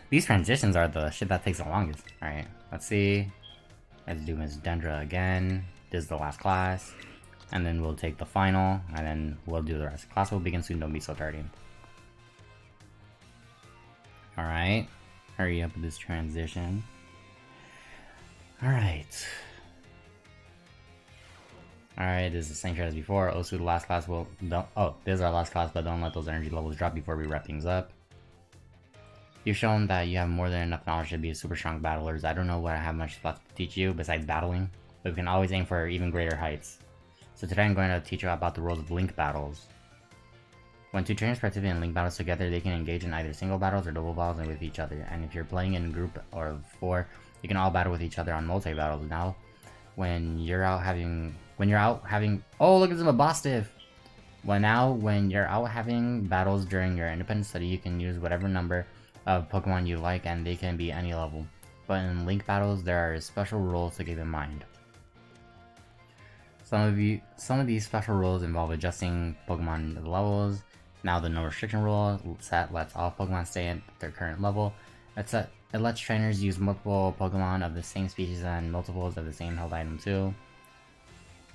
Speaker 1: These transitions are the shit that takes the longest. Alright, let's see. Let's do Miss Dendra again. This is the last class. And then we'll take the final, and then we'll do the rest. Class will begin soon, don't be so tardy. Alright. Hurry up with this transition. Alright, this is the same shit as before. Also, the last class will... this is our last class, but don't let those energy levels drop before we wrap things up. You've shown that you have more than enough knowledge to be super strong battlers. I don't know what I have much left to teach you besides battling, but we can always aim for even greater heights. So today I'm going to teach you about the rules of link battles. When two trainers participate in link battles together, they can engage in either single battles or double battles with each other. And if you're playing in a group of 4, you can all battle with each other on multi-battles. Now, when you're out having... Oh, look at some Bostiff! When you're out having battles during your independent study, you can use whatever number of Pokemon you like, and they can be any level. But in link battles, there are special rules to keep in mind. Some of these special rules involve adjusting Pokemon levels. Now the no restriction rule set lets all Pokemon stay at their current level. It lets trainers use multiple Pokemon of the same species and multiples of the same held item too.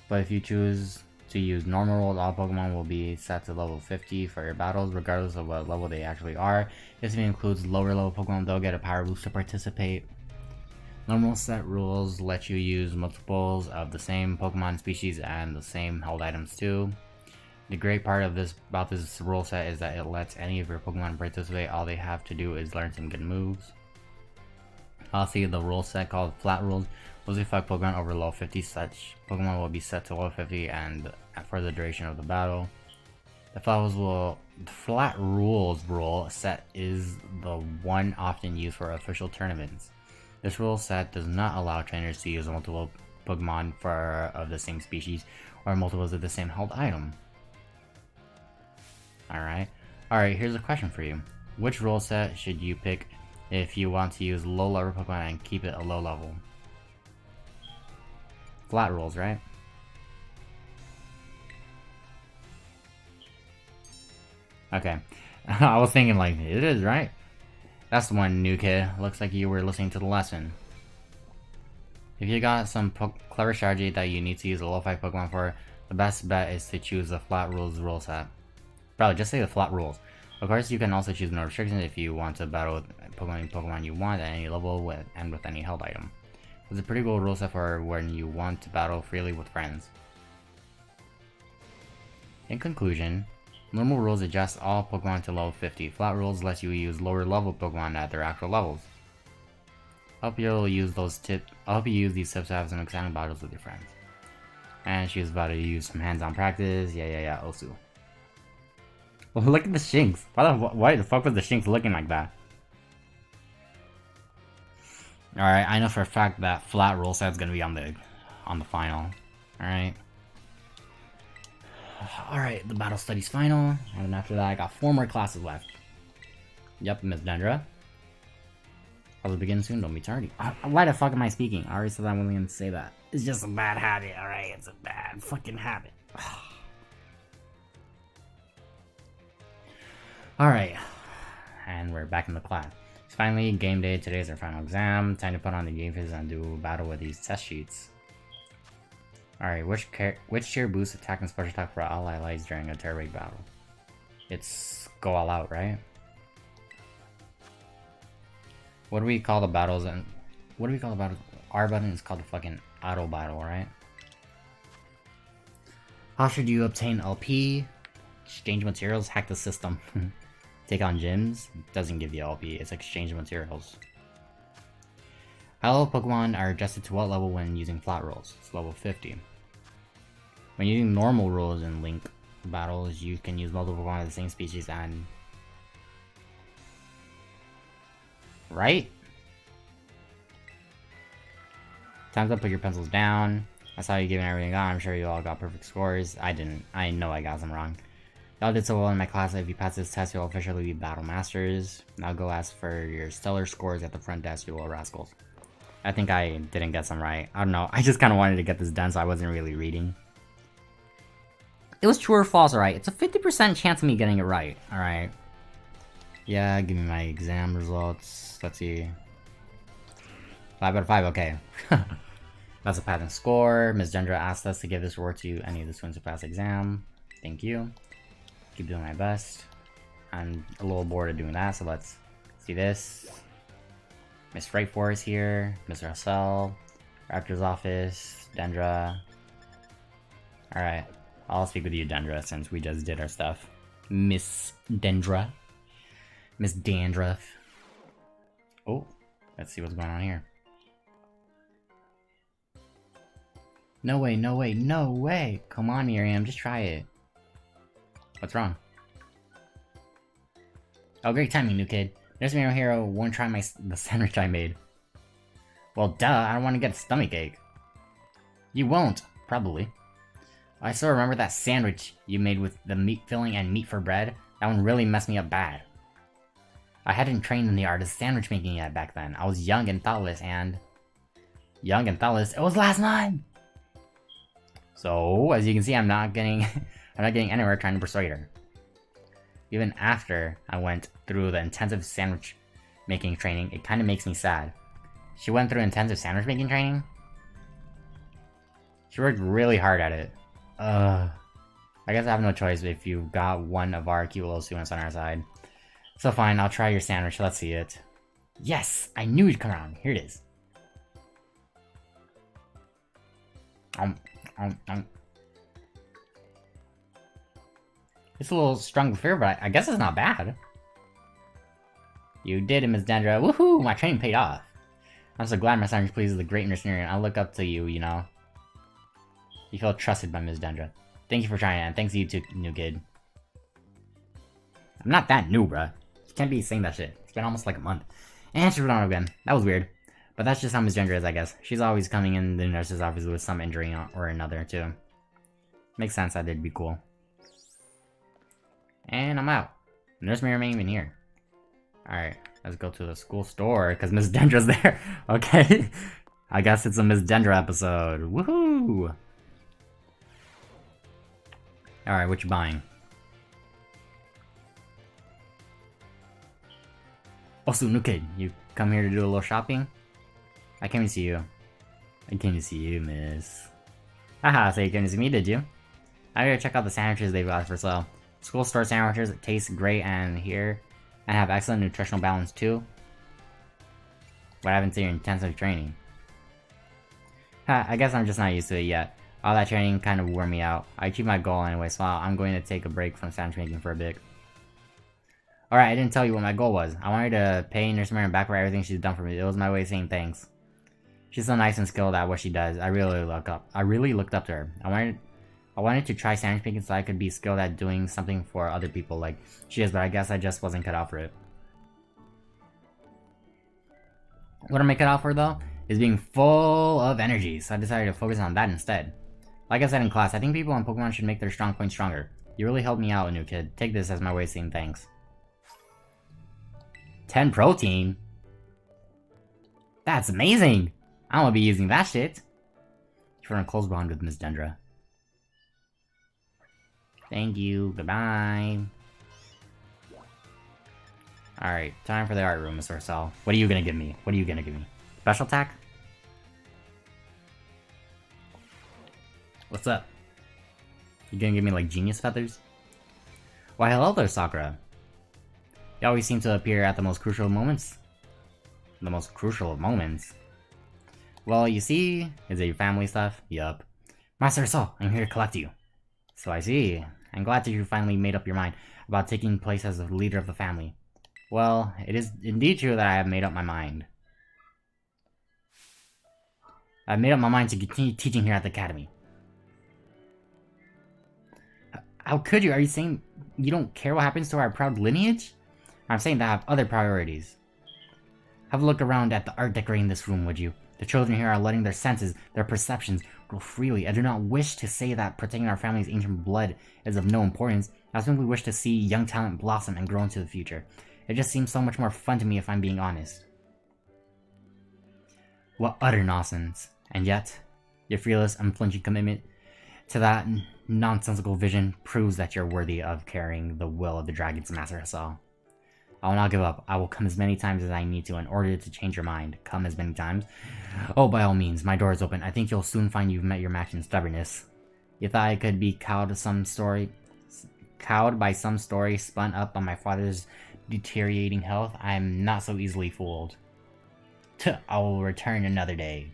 Speaker 1: But if you choose to use normal rules, all Pokemon will be set to level 50 for your battles, regardless of what level they actually are. This includes lower level Pokemon, they'll get a power boost to participate. Normal set rules let you use multiples of the same Pokemon species and the same held items too. The great part about this rule set is that it lets any of your Pokemon participate. All they have to do is learn some good moves. Also, the rule set called flat rules will affect Pokemon over level 50. Such Pokemon will be set to level 50 and for the duration of the battle. The flat rules rule set is the one often used for official tournaments. This rule set does not allow trainers to use multiple Pokemon of the same species or multiples of the same held item. Alright, here's a question for you. Which rule set should you pick if you want to use low level Pokemon and keep it a low level? Flat rules, right? Okay. I was thinking like, it is, right? That's the one, new kid. Looks like you were listening to the lesson. If you got some clever strategy that you need to use a low 5 Pokemon for, the best bet is to choose the flat rules rule set. Probably just say the flat rules. Of course, you can also choose no restrictions if you want to battle with Pokemon you want at any level and with any held item. It's a pretty cool rule set for when you want to battle freely with friends. In conclusion, normal rules adjust all Pokemon to level 50. Flat rules lets you use lower level Pokemon at their actual levels. I hope you use these tips to have some exciting battles with your friends. And she was about to use some hands-on practice. Yeah, Osu. Well, look at the Shinx. Why the fuck was the Shinx looking like that? Alright, I know for a fact that flat rule set's gonna be on the final. Alright. Alright, the battle studies final. And after that, I got 4 more classes left. Yep, Miss Dendra. I'll begin soon, don't be tardy. Why the fuck am I speaking? I already said I'm willing to say that. It's just a bad habit, alright? It's a bad fucking habit. Alright. And we're back in the class. It's finally game day. Today's our final exam. Time to put on the game face and do a battle with these test sheets. Alright, which tier boosts attack and special attack for ally allies during a terror raid battle? It's go all out, right? What do we call the battles and what do we call the battles? R button is called the fucking auto battle, right? How should you obtain LP? Exchange materials, hack the system. Take on gyms, doesn't give you LP, it's exchange materials. How level Pokemon are adjusted to what level when using flat rolls? It's level 50. When using normal rolls in Link battles, you can use multiple Pokemon of the same species and... Right? Time's up, put your pencils down. I saw you giving everything out, I'm sure you all got perfect scores. I didn't. I know I got some wrong. Y'all did so well in my class. If you pass this test, you'll officially be Battle Masters. Now go ask for your stellar scores at the front desk, you little rascals. I think I didn't get some right. I don't know. I just kind of wanted to get this done, so I wasn't really reading. It was true or false, alright? It's a 50% chance of me getting it right, alright? Yeah, give me my exam results. Let's see. 5 out of 5, okay. That's a passing score. Ms. Dendra asked us to give this reward to any of the students who pass the exam. Thank you. Keep doing my best. I'm a little bored of doing that, so let's see this. Miss Frightfor is here. Mr. Russell. Rector's office. Dendra. Alright. I'll speak with you, Dendra, since we just did our stuff. Miss Dendra. Miss Dandruff. Oh, let's see what's going on here. No way, no way, no way! Come on, Miriam, just try it. What's wrong? Oh, great timing, new kid. There's my hero won't try the sandwich I made. Well, duh, I don't want to get a stomachache. You won't, probably. I still remember that sandwich you made with the meat filling and meat for bread. That one really messed me up bad. I hadn't trained in the art of sandwich making yet back then. I was young and thoughtless and... Young and thoughtless? It was last night! So, as you can see, I'm not getting anywhere trying to persuade her. Even after I went through the intensive sandwich making training, it kind of makes me sad. She went through intensive sandwich making training? She worked really hard at it. I guess I have no choice if you got one of our cute little students on our side. So fine, I'll try your sandwich, let's see it. Yes! I knew you'd come around. Here it is. It's a little strong with fear, but I guess it's not bad. You did it, Miss Dendra. Woohoo! My training paid off. I'm so glad my sandwich pleases the great Nursery. I look up to you, you know. You feel trusted by Miss Dendra. Thank you for trying it, and thanks to you too, new kid. I'm not that new, bruh. You can't be saying that shit. It's been almost like a month. And she put on again. That was weird. But that's just how Miss Dendra is, I guess. She's always coming in the nurse's office with some injury or another, too. Makes sense that they'd be cool. And I'm out. Nurse Miriam ain't even here. Alright, let's go to the school store, because Miss Dendra's there. Okay. I guess it's a Miss Dendra episode. Woohoo! Alright, what you buying? Also, new kid, you come here to do a little shopping? I came to see you. I came to see you, miss. Haha, so you came to see me, did you? I gotta check out the sandwiches they've got for sale. School store sandwiches taste great and have excellent nutritional balance too. What happened to your intensive training? Ha, I guess I'm just not used to it yet. All that training kind of wore me out. I achieved my goal anyway, so I'm going to take a break from sandwich making for a bit. Alright, I didn't tell you what my goal was. I wanted to pay Nurse Miriam back for everything she's done for me. It was my way of saying thanks. She's so nice and skilled at what she does. I really looked up to her. I wanted to try sandwich making so I could be skilled at doing something for other people like she is, but I guess I just wasn't cut out for it. What am I cut out for though? Is being full of energy, so I decided to focus on that instead. Like I said in class, I think people on Pokemon should make their strong points stronger. You really helped me out, new kid. Take this as my way of saying thanks. 10 protein? That's amazing! I'm gonna be using that shit. You formed a close bond with Miss Dendra. Thank you. Goodbye. Alright, time for the art room, Mr. Cell. What are you gonna give me? What are you gonna give me? Special attack? What's up? You gonna give me, like, genius feathers? Why, hello there, Sakura. You always seem to appear at the most crucial moments. The most crucial of moments? Well, you see, is it your family stuff? Yup. Master Saul, I'm here to collect you. So I see. I'm glad that you finally made up your mind about taking place as the leader of the family. Well, it is indeed true that I have made up my mind. I've made up my mind to continue teaching here at the academy. How could you? Are you saying you don't care what happens to our proud lineage? I'm saying that I have other priorities. Have a look around at the art decorating this room, would you? The children here are letting their senses, their perceptions, grow freely. I do not wish to say that protecting our family's ancient blood is of no importance. I simply wish to see young talent blossom and grow into the future. It just seems so much more fun to me if I'm being honest. What utter nonsense. And yet, your fearless, unflinching commitment to that nonsensical vision proves that you're worthy of carrying the will of the Dragon's Master Assault. I will not give up. I will come as many times as I need to in order to change your mind. Come as many times? Oh, by all means, my door is open. I think you'll soon find you've met your match in stubbornness. You thought I could be cowed by some story spun up on my father's deteriorating health? I am not so easily fooled. I will return another day.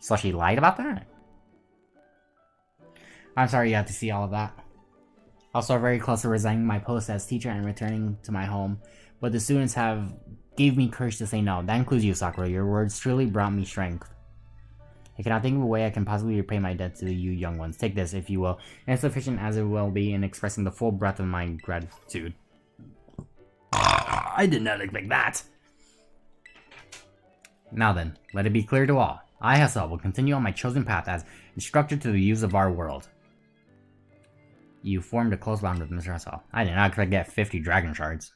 Speaker 1: So she lied about that? I'm sorry you had to see all of that. Also very close to resigning my post as teacher and returning to my home, but the students have gave me courage to say no. That includes you, Sakura. Your words truly brought me strength. I cannot think of a way I can possibly repay my debt to you young ones. Take this, if you will, insufficient as it will be in expressing the full breadth of my gratitude. I did not expect that! Now then, let it be clear to all. I, Hassel, will continue on my chosen path as instructor to the youths of our world. You formed a close bond with Mr. Hassel. I did not expect to get 50 dragon shards.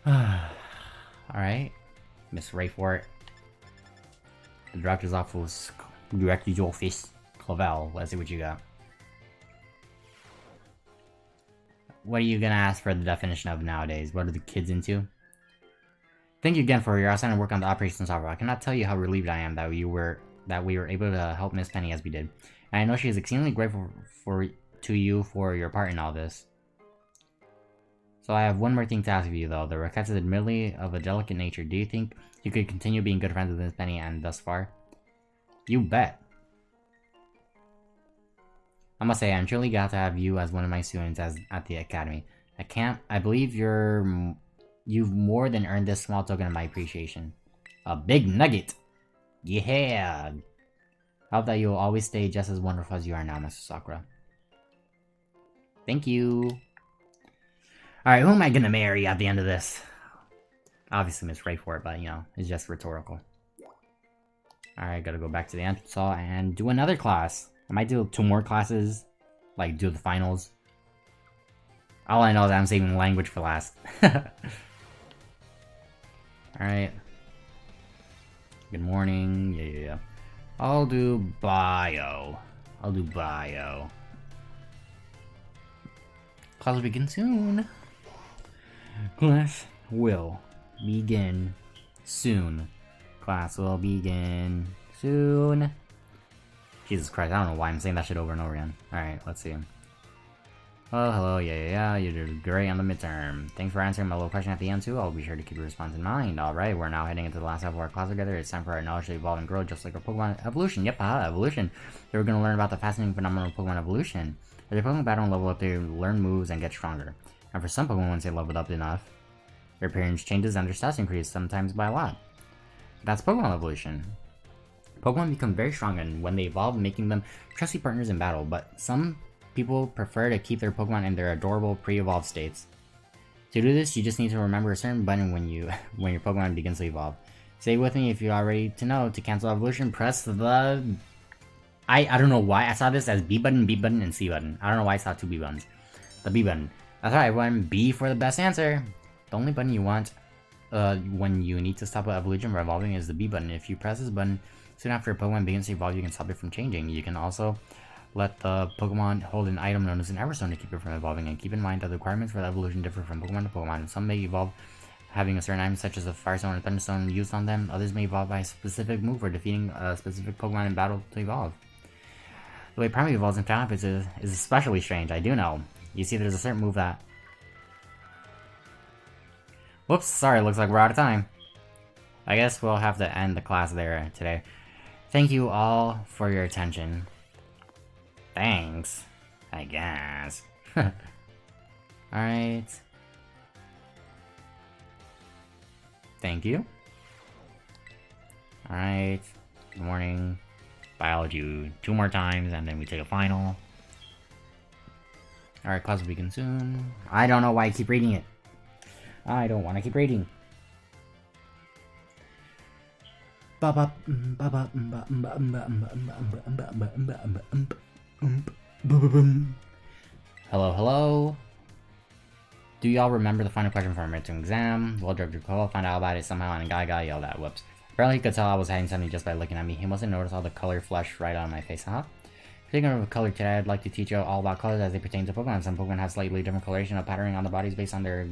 Speaker 1: Alright. Miss Rayfort. The director's office. Director's office. Clavel. Let's see what you got. What are you gonna ask for the definition of nowadays? What are the kids into? Thank you again for your outstanding work on the operations software. I cannot tell you how relieved I am that we were able to help Miss Penny as we did. And I know she is extremely grateful to you for your part in all this. So I have one more thing to ask of you though. The request is admittedly of a delicate nature. Do you think you could continue being good friends with Miss Penny and thus far? You bet. I must say, I'm truly glad to have you as one of my students at the academy. I believe you've more than earned this small token of my appreciation. A big nugget! Yeah! I hope that you'll always stay just as wonderful as you are now, Mr. Sakura. Thank you! Alright, who am I gonna marry at the end of this? Obviously Miss Rayfort, but you know, it's just rhetorical. Alright, gotta go back to the entrance hall and do another class. I might do 2 more classes, like do the finals. All I know is I'm saving language for last. Alright. Good morning. Yeah. I'll do bio. Class will begin soon. Class will begin soon. Class will begin soon. Jesus Christ, I don't know why I'm saying that shit over and over again. Alright, let's see. Oh, hello, yeah, you did great on the midterm. Thanks for answering my little question at the end too. I'll be sure to keep your response in mind. Alright, we're now heading into the last half of our class together. It's time for our knowledge to evolve and grow just like our Pokemon evolution. Yep, evolution. So we're going to learn about the fascinating phenomenon of Pokemon evolution. As your Pokemon battle and level up, they learn moves and get stronger. And for some Pokemon, once they leveled up enough, their appearance changes and their stats increase, sometimes by a lot. That's Pokemon evolution. Pokemon become very strong and when they evolve, making them trusty partners in battle, but some people prefer to keep their Pokemon in their adorable pre-evolved states. To do this, you just need to remember a certain button when your Pokemon begins to evolve. Say with me if you are ready to know. To cancel evolution, press the I don't know why I saw this as B button, and C button. I don't know why I saw 2 B buttons. The B button. That's right, everyone. B for the best answer. The only button you want when you need to stop an evolution from evolving is the B button. If you press this button soon after a Pokemon begins to evolve, you can stop it from changing. You can also let the Pokemon hold an item known as an Everstone to keep it from evolving, and keep in mind that the requirements for the evolution differ from Pokemon to Pokemon. Some may evolve having a certain item such as a Firestone or Thunderstone used on them. Others may evolve by a specific move or defeating a specific Pokemon in battle to evolve. The way Primeape evolves in Final is especially strange, I do know. You see there's a certain move that... Whoops, sorry, looks like we're out of time. I guess we'll have to end the class there today. Thank you all for your attention. Thanks, I guess. Alright. Thank you. Alright. Good morning. Biology 2 more times, and then we take a final. Alright, class will begin soon. I don't know why I keep reading it. I don't want to keep reading. Hello, hello. Do y'all remember the final question from our midterm exam? Well, Director Cole found out about it somehow and a guy yelled at. Whoops. Apparently he could tell I was hiding something just by looking at me. He must have noticed all the color flushed right on my face, huh? Speaking of color today, I'd like to teach you all about colors as they pertain to Pokemon. Some Pokemon have slightly different coloration of patterning on the bodies based on their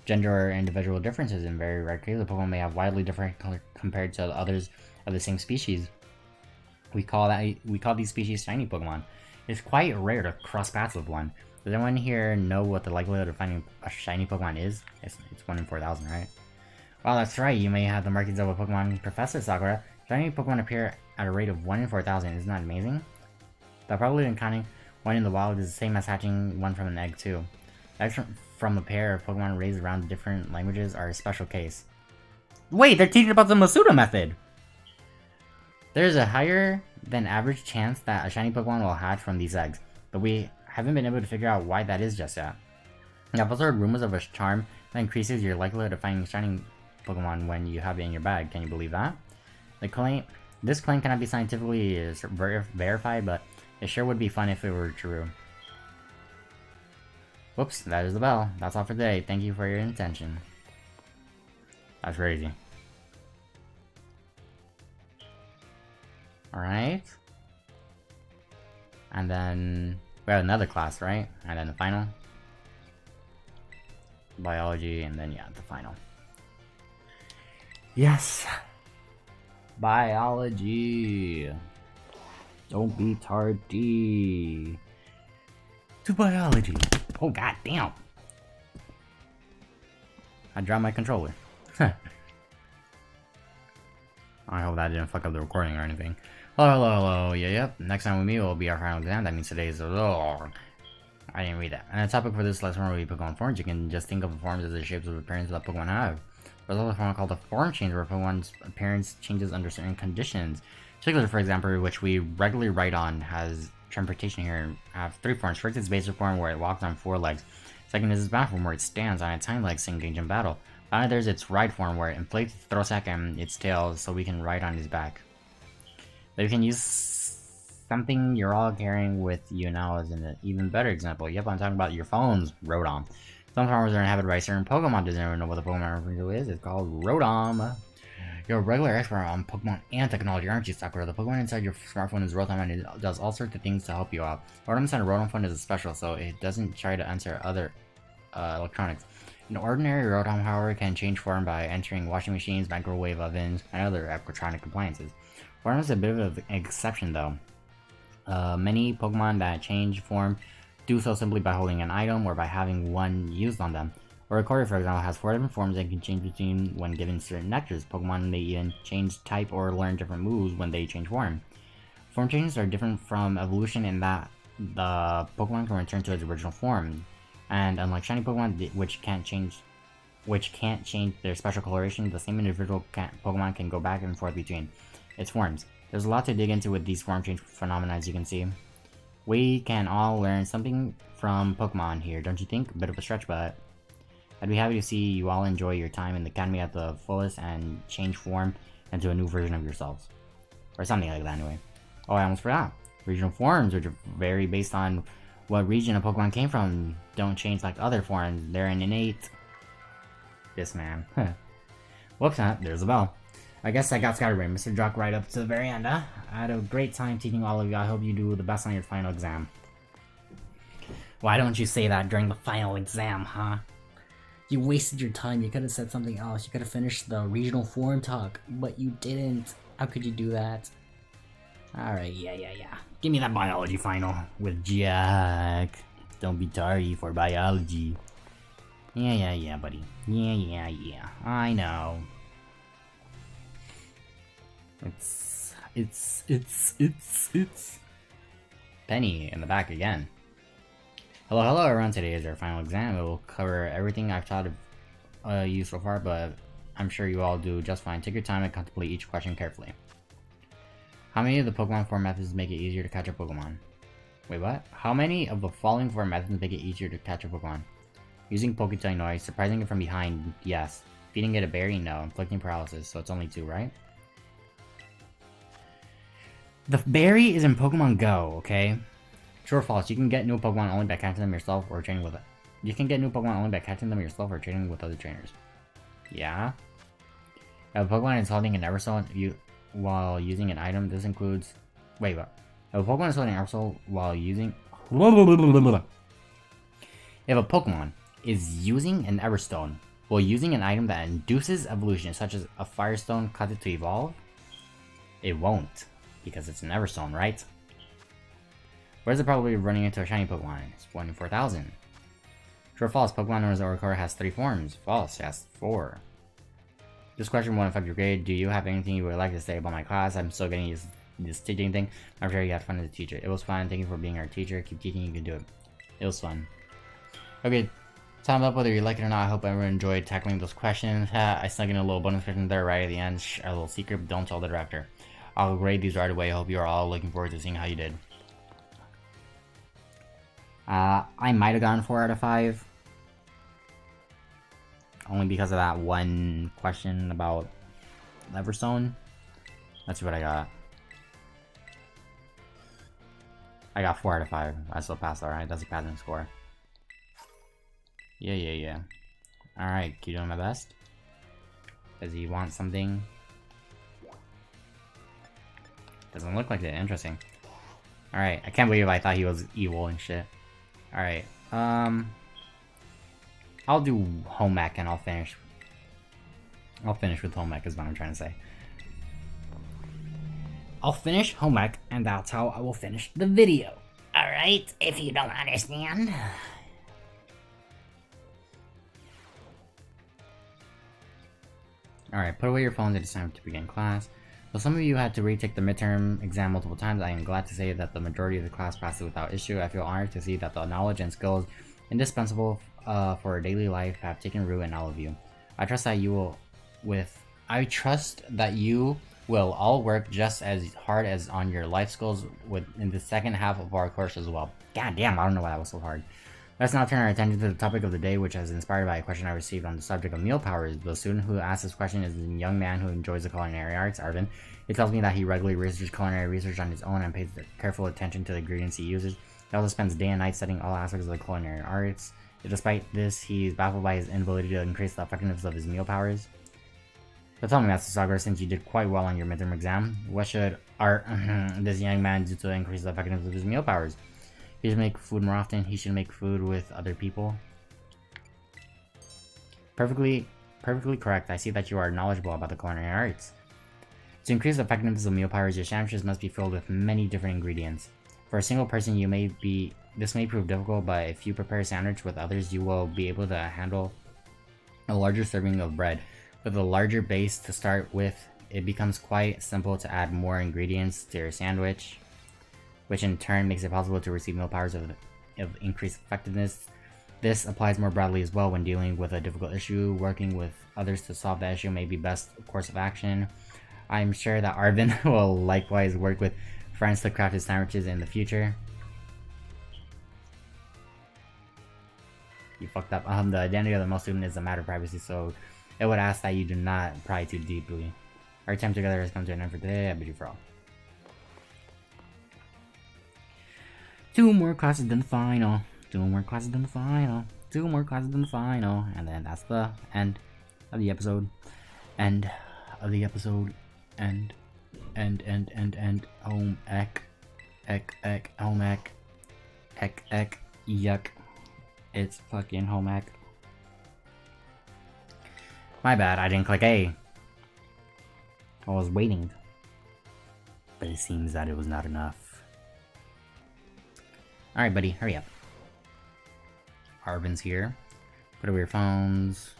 Speaker 1: gender or individual differences. In very rare cases, Pokemon may have widely different color compared to others of the same species. We call these species shiny Pokemon. It's quite rare to cross paths with one. Does anyone here know what the likelihood of finding a shiny Pokemon is? It's 1 in 4,000, right? Well, that's right. You may have the markings of a Pokemon Professor Sakura. Shiny Pokemon appear at a rate of 1 in 4,000. Isn't that amazing? The probability of encountering one in the wild is the same as hatching one from an egg, too. Eggs from a pair of Pokemon raised around different languages are a special case. Wait, they're teaching about the Masuda method! There's a higher than average chance that a shiny Pokemon will hatch from these eggs, but we haven't been able to figure out why that is just yet. I've also heard rumors of a charm that increases your likelihood of finding shiny Pokemon when you have it in your bag. Can you believe that? This claim cannot be scientifically verified, but it sure would be fun if it were true. Whoops, that is the bell. That's all for today. Thank you for your attention. That's crazy. Alright. And then we have another class, right? And then the final. Biology, and then yeah, the final. Yes! Biology! Don't be tardy. To biology. Oh, god damn. I dropped my controller. I hope that didn't fuck up the recording or anything. Hello. Yep. Next time we meet will be our final exam. That means today's... I didn't read that. And the topic for this lesson will be Pokemon forms. You can just think of forms as the shapes of appearance that Pokemon have. There's also a form called a form change, where Pokemon's appearance changes under certain conditions. Particular, for example, which we regularly write on, has transportation here. Have 3 forms. First is basic form, where it walks on 4 legs. Second is its battle form, where it stands on its hind legs to engage in battle. Finally, there's its ride form, where it inflates its throw sack and its tail so we can ride on his back. But you can use something you're all carrying with you now as an even better example. Yep, I'm talking about your phones, Rotom. Some farmers are inhabited by certain Pokemon. Does anyone know what the Pokemon really is? It's called Rotom. You're a regular expert on Pokemon and technology, aren't you, Sakura? The Pokemon inside your smartphone is Rotom, and it does all sorts of things to help you out. Rotom inside a Rotom phone is special, so it doesn't try to answer other electronics. An ordinary Rotom, however, can change form by entering washing machines, microwave ovens, and other electronic appliances. Rotom is a bit of an exception, though. Many Pokemon that change form do so simply by holding an item or by having one used on them. Oricorio, for example, has 4 different forms and can change between when given certain nectars. Pokemon may even change type or learn different moves when they change form. Form changes are different from evolution in that the Pokemon can return to its original form, and unlike shiny Pokemon, which can't change their special coloration, the same individual Pokemon can go back and forth between its forms. There's a lot to dig into with these form change phenomena, as you can see. We can all learn something from Pokemon here, don't you think? A bit of a stretch, but I'd be happy to see you all enjoy your time in the academy at the fullest and change form into a new version of yourselves. Or something like that, anyway. Oh, I almost forgot. Regional forms, which vary based on what region a Pokemon came from, don't change like other forms. They're an innate. This man. Whoops, there's a bell. I guess I got scatterbrained. Mr. Jock right up to the very end, huh? I had a great time teaching all of you. I hope you do the best on your final exam. Why don't you say that during the final exam, huh? You wasted your time. You could have said something else. You could have finished the regional form talk, but you didn't. How could you do that? Alright, yeah. Give me that biology final with Jack. Don't be tardy for biology. Yeah, buddy. Yeah. I know. It's Penny in the back again. Hello everyone, today is our final exam. It will cover everything I've taught you so far, but I'm sure you all do just fine. Take your time and contemplate each question carefully. How many of the Pokemon form methods make it easier to catch a Pokemon? Wait, what? How many of the following form methods make it easier to catch a Pokemon? Using Poketoy noise, surprising it from behind, yes. Feeding it a berry, no. Inflicting paralysis, so it's only 2, right? The berry is in Pokemon Go, okay? True or false? You can get new Pokemon only by catching them yourself or training with it. You can get new Pokemon only by catching them yourself or training with other trainers. Yeah? If a Pokemon is holding an Everstone while using an item, this includes... Wait, what? If a Pokemon is holding an Everstone while using... If a Pokemon is using an Everstone while using an item that induces evolution, such as a Firestone, cause it to evolve, it won't, because it's an Everstone, right? Where's the probability of running into a shiny Pokemon? It's 1 in 4,000. True or false? Pokemon known as Oricorio has 3 forms. False, it has 4. This question won't affect your grade. Do you have anything you would like to say about my class? I'm still getting used to this teaching thing. I'm sure you had fun as a teacher. It was fun. Thank you for being our teacher. Keep teaching, you can do it. It was fun. Okay, time up whether you like it or not. I hope everyone enjoyed tackling those questions. I snuck in a little bonus question there right at the end. A little secret, don't tell the director. I'll grade these right away. I hope you are all looking forward to seeing how you did. I might have gotten 4 out of 5. Only because of that one question about Everstone. That's what I got. I got 4 out of 5. I still passed, alright. That's a passing score. Yeah. Alright, keep doing my best. Does he want something? Doesn't look like it. Interesting. Alright, I can't believe I thought he was evil and shit. Alright, I'll do home ec and I'll finish with home ec is what I'm trying to say. I'll finish home ec and that's how I will finish the video. Alright, if you don't understand. Alright, put away your phones. It is time to begin class. Though some of you had to retake the midterm exam multiple times, I am glad to say that the majority of the class passed it without issue. I feel honored to see that the knowledge and skills indispensable for a daily life have taken root in all of you. I trust that you will all work just as hard as on your life skills in the second half of our course as well. God damn, I don't know why that was so hard. Let's now turn our attention to the topic of the day, which is inspired by a question I received on the subject of meal powers. The student who asked this question is a young man who enjoys the culinary arts, Arvin. He tells me that he regularly researches culinary research on his own and pays careful attention to the ingredients he uses. He also spends day and night studying all aspects of the culinary arts. Despite this, he's baffled by his inability to increase the effectiveness of his meal powers. So tell me, Master Sagar, since you did quite well on your midterm exam, what should this young man do to increase the effectiveness of his meal powers? He should make food more often. He should make food with other people. Perfectly correct. I see that you are knowledgeable about the culinary arts. To increase the effectiveness of meal powers, your sandwiches must be filled with many different ingredients. For a single person, this may prove difficult, but if you prepare a sandwich with others, you will be able to handle a larger serving of bread. With a larger base to start with, it becomes quite simple to add more ingredients to your sandwich, which in turn makes it possible to receive meal powers of increased effectiveness. This applies more broadly as well when dealing with a difficult issue. Working with others to solve the issue may be best course of action. I'm sure that Arvin will likewise work with friends to craft his sandwiches in the future. You fucked up. The identity of the male student is a matter of privacy, so it would ask that you do not pry too deeply. Our time together has come to an end for today. I bid you farewell. 2 more classes than the final. 2 more classes than the final. 2 more classes than the final. And then that's the end of the episode. End of the episode. End. Home ec. Home ec. Yuck. It's fucking home ec. My bad, I didn't click A. I was waiting. But it seems that it was not enough. Alright, buddy, hurry up. Arvin's here. Put away your phones.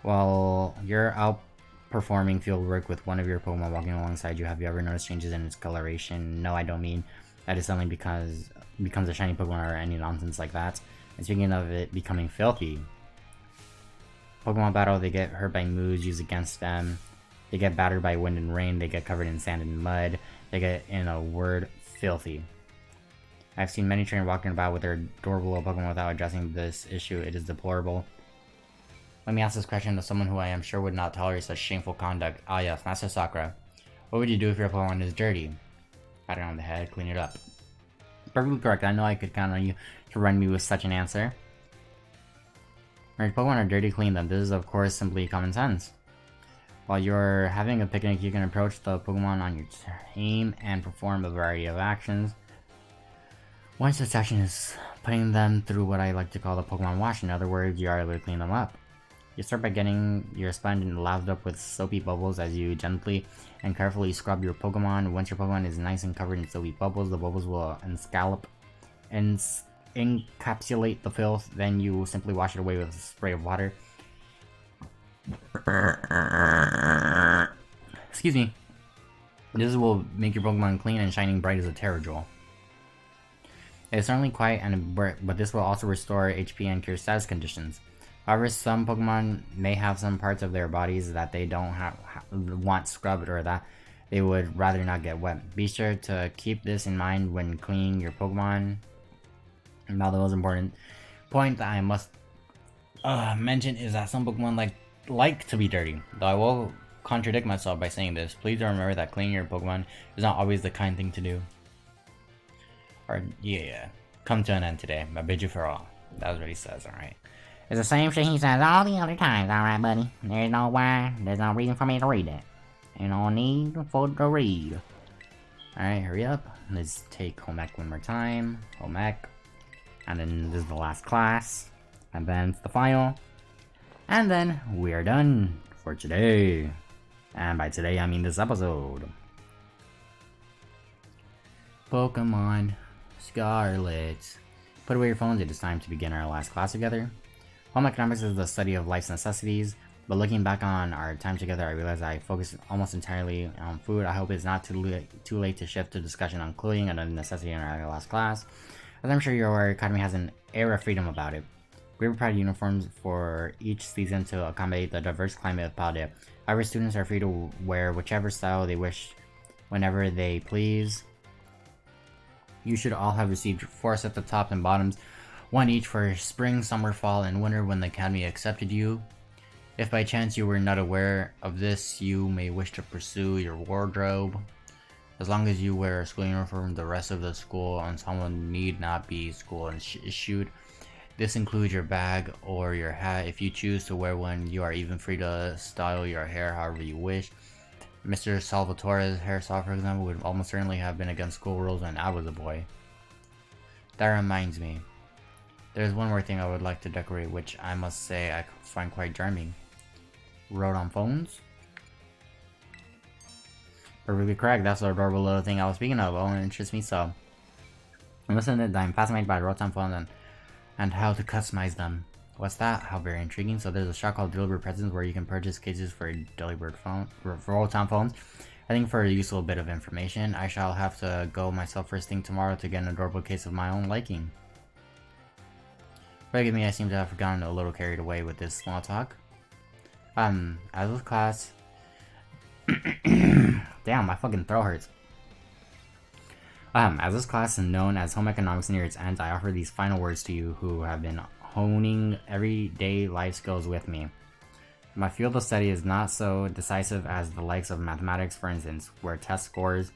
Speaker 1: While you're outperforming field work with one of your Pokemon walking alongside you, have you ever noticed changes in its coloration? No, I don't mean that is suddenly because it becomes a shiny Pokemon or any nonsense like that. And speaking of it becoming filthy, Pokemon battle, they get hurt by moves used against them. They get battered by wind and rain. They get covered in sand and mud. They get, in a word, filthy. I've seen many trainers walking about with their adorable little Pokemon without addressing this issue. It is deplorable. Let me ask this question to someone who I am sure would not tolerate such shameful conduct. Ah yes, Master Sakura. What would you do if your Pokemon is dirty? Pat it on the head, clean it up. Perfectly correct. I know I could count on you to run me with such an answer. When your Pokemon are dirty, clean them. This is of course simply common sense. While you're having a picnic, you can approach the Pokemon on your team and perform a variety of actions. One such action is putting them through what I like to call the Pokemon wash. In other words, you are able to clean them up. You start by getting your sponge lathered up with soapy bubbles as you gently and carefully scrub your Pokemon. Once your Pokemon is nice and covered in soapy bubbles, the bubbles will encapsulate the filth. Then you simply wash it away with a spray of water. Excuse me. This will make your Pokemon clean and shining bright as a Terrajewel. It's certainly quiet, but this will also restore HP and cure status conditions. However, some Pokemon may have some parts of their bodies that they don't want scrubbed or that they would rather not get wet. Be sure to keep this in mind when cleaning your Pokemon. Now, the most important point that I must mention is that some Pokemon like to be dirty. Though I will contradict myself by saying this, please remember that cleaning your Pokemon is not always the kind thing to do. Or, yeah, come to an end today. I bid you farewell. That was what he says, alright. It's the same shit he says all the other times, alright, buddy? There's no reason for me to read it. Ain't no need for to read. Alright, hurry up. Let's take home ec one more time. Home ec. And then this is the last class. And then it's the final. And then we are done for today. And by today, I mean this episode. Pokemon Scarlet. Put away your phones, it is time to begin our last class together. Home economics is the study of life's necessities, but looking back on our time together, I realized I focused almost entirely on food. I hope it's not too late to shift to discussion on clothing, another necessity in our last class. As I'm sure you're aware, Academy has an air of freedom about it. We provide uniforms for each season to accommodate the diverse climate of Paldea. However, students are free to wear whichever style they wish whenever they please. You should all have received 4 sets of tops and bottoms, 1 each for spring, summer, fall, and winter when the Academy accepted you. If by chance you were not aware of this, you may wish to pursue your wardrobe. As long as you wear a school uniform, the rest of the school ensemble need not be school issued. This includes your bag or your hat. If you choose to wear one, you are even free to style your hair however you wish. Mr. Salvatore's hairstyle, for example, would almost certainly have been against school rules when I was a boy. That reminds me. There's one more thing I would like to decorate, which I must say I find quite charming. Wrote on phones? Perfectly correct, that's the adorable little thing I was speaking of. Oh, it interests me so. Listen to that, I'm fascinated by Rotom phones and how to customize them. What's that? How very intriguing. So there's a shop called Deliberate Presents where you can purchase cases for Deliberate phone for Rotom phones. I think for a useful bit of information, I shall have to go myself first thing tomorrow to get an adorable case of my own liking. Forgive me, I seem to have gotten a little carried away with this small talk. As with class... Damn, my fucking throat hurts. As this class is known as Home Economics near its end, I offer these final words to you who have been honing everyday life skills with me. My field of study is not so decisive as the likes of mathematics, for instance, where test scores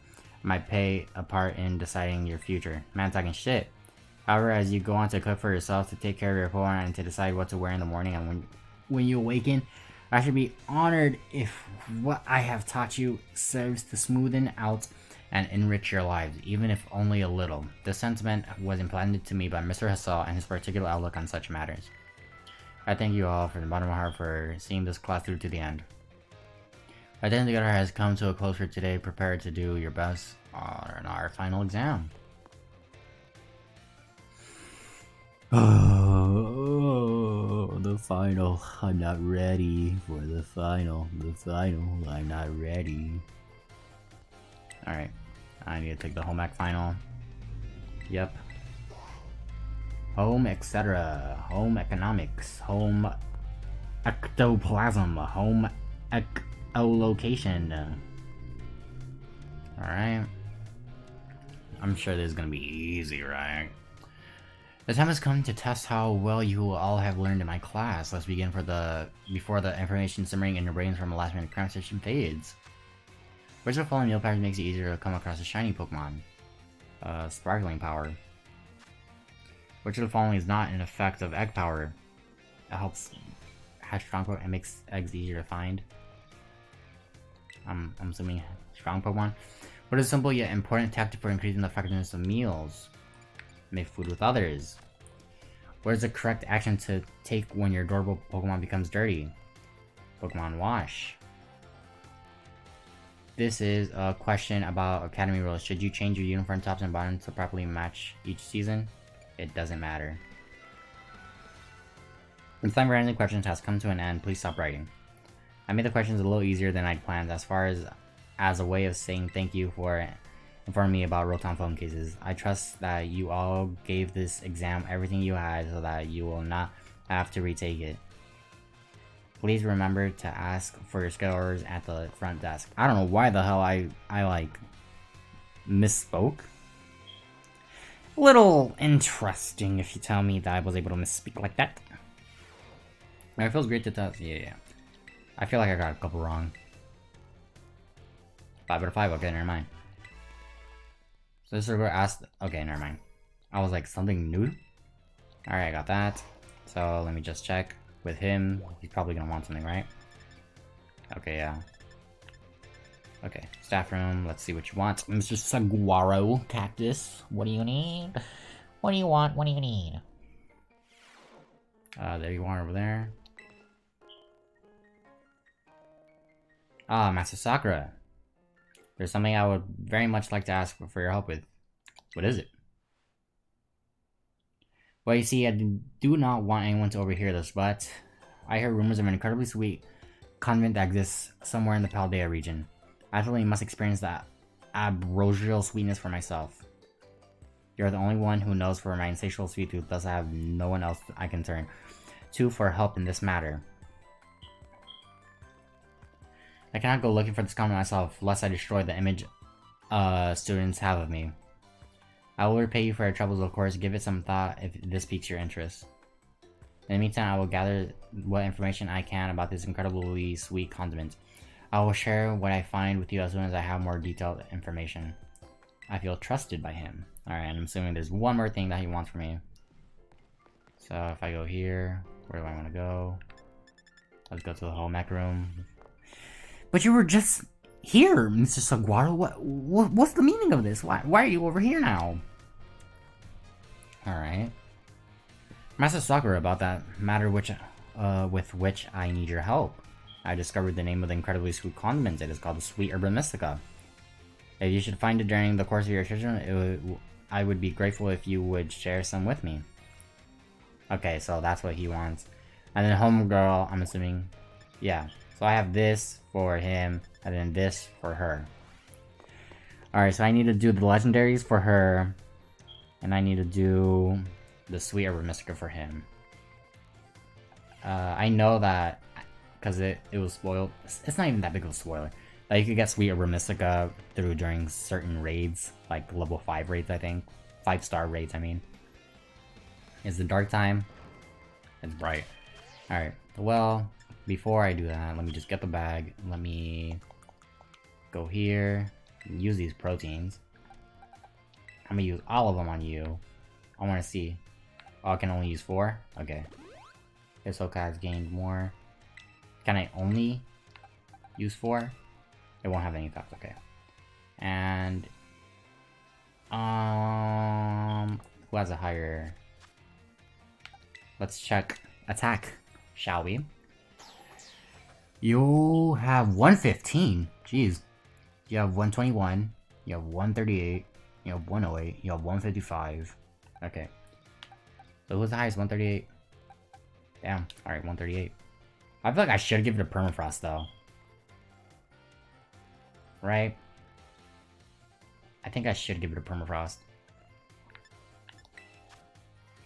Speaker 1: might play a part in deciding your future. Man talking shit. However, as you go on to cook for yourself, to take care of your Pokemon, and to decide what to wear in the morning and when you awaken, I should be honored if what I have taught you serves to smoothen out and enrich your lives, even if only a little. This sentiment was implanted to me by Mr. Hassel and his particular outlook on such matters. I thank you all from the bottom of my heart for seeing this class through to the end. Our day together has come to a close for today. Prepare to do your best on our final exam. Oh, the final. I'm not ready for the final. I'm not ready. Alright. I need to take the home ec final. Yep. Home, etc. Home economics. Home ectoplasm. Home echolocation. Alright. I'm sure this is gonna be easy, right? The time has come to test how well you all have learned in my class. Let's begin before the information simmering in your brains from a last minute cram session fades. Which of the following meal patterns makes it easier to come across a shiny Pokemon? Sparkling power. Which of the following is not an effect of egg power? It helps hatch strong Pokemon and makes eggs easier to find. I'm assuming strong Pokemon. What is a simple yet important tactic for increasing the effectiveness of meals? Make food with others. What is the correct action to take when your adorable Pokemon becomes dirty? Pokemon wash. This is a question about academy rules. Should you change your uniform tops and bottoms to properly match each season? It doesn't matter. The time for answering questions has come to an end. Please stop writing. I made the questions a little easier than I'd planned as far as a way of saying thank you for informing me about Rotom phone cases. I trust that you all gave this exam everything you had so that you will not have to retake it. Please remember to ask for your skill orders at the front desk. I don't know why the hell I like misspoke. Little interesting if you tell me that I was able to misspeak like that. It feels great to test. Yeah. I feel like I got a couple wrong. 5 out of 5. Okay, never mind. So this is where asked. Okay, never mind. I was like, something new? Alright, I got that. So let me just check with him. He's probably gonna want something, right? Okay, yeah. Okay, staff room. Let's see what you want. Mr. Saguaro Cactus. What do you need? What do you want? What do you need? There you are over there. Ah, Master Sakura. There's something I would very much like to ask for your help with. What is it? Well, you see, I do not want anyone to overhear this, but I hear rumors of an incredibly sweet convent that exists somewhere in the Paldea region. I absolutely must experience that ambrosial sweetness for myself. You're the only one who knows, for my insatiable sweet tooth, thus I have no one else I can turn to for help in this matter. I cannot go looking for this convent myself, lest I destroy the image students have of me. I will repay you for your troubles, of course. Give it some thought if this piques your interest. In the meantime, I will gather what information I can about this incredibly sweet condiment. I will share what I find with you as soon as I have more detailed information. I feel trusted by him. Alright, I'm assuming there's one more thing that he wants from me. So if I go here, where do I want to go? Let's go to the whole mech room. But you were just here, Mr. Saguaro. What's the meaning of this? Why are you over here now? Alright. Master Sakura, about that matter with which I need your help. I discovered the name of the incredibly sweet condiment. It is called the Sweet Herba Mystica. If you should find it during the course of your treasure, I would be grateful if you would share some with me. Okay, so that's what he wants. And then Homegirl, I'm assuming. Yeah. So I have this for him, and then this for her. Alright, so I need to do the legendaries for her, and I need to do the Sweet Herba Mystica for him. I know that, because it was spoiled. It's not even that big of a spoiler. Like, you could get Sweet Herba Mystica during certain raids, like level 5 raids, I think. 5-star raids, I mean. It's the dark time. It's bright. Alright, well, before I do that, let me just get the bag. Let me go here, Use these proteins. I'm gonna use all of them on you. I wanna see. Oh, I can only use 4? Okay. Hisoka has gained more. Can I only use 4? It won't have any effect, okay. And... who has a higher... Let's check attack, shall we? You have 115. Jeez. You have 121. You have 138. You have 108. You have 155. Okay. So who's the highest? 138? Damn. Alright, 138. I feel like I should give it a permafrost, though. Right? I think I should give it a permafrost.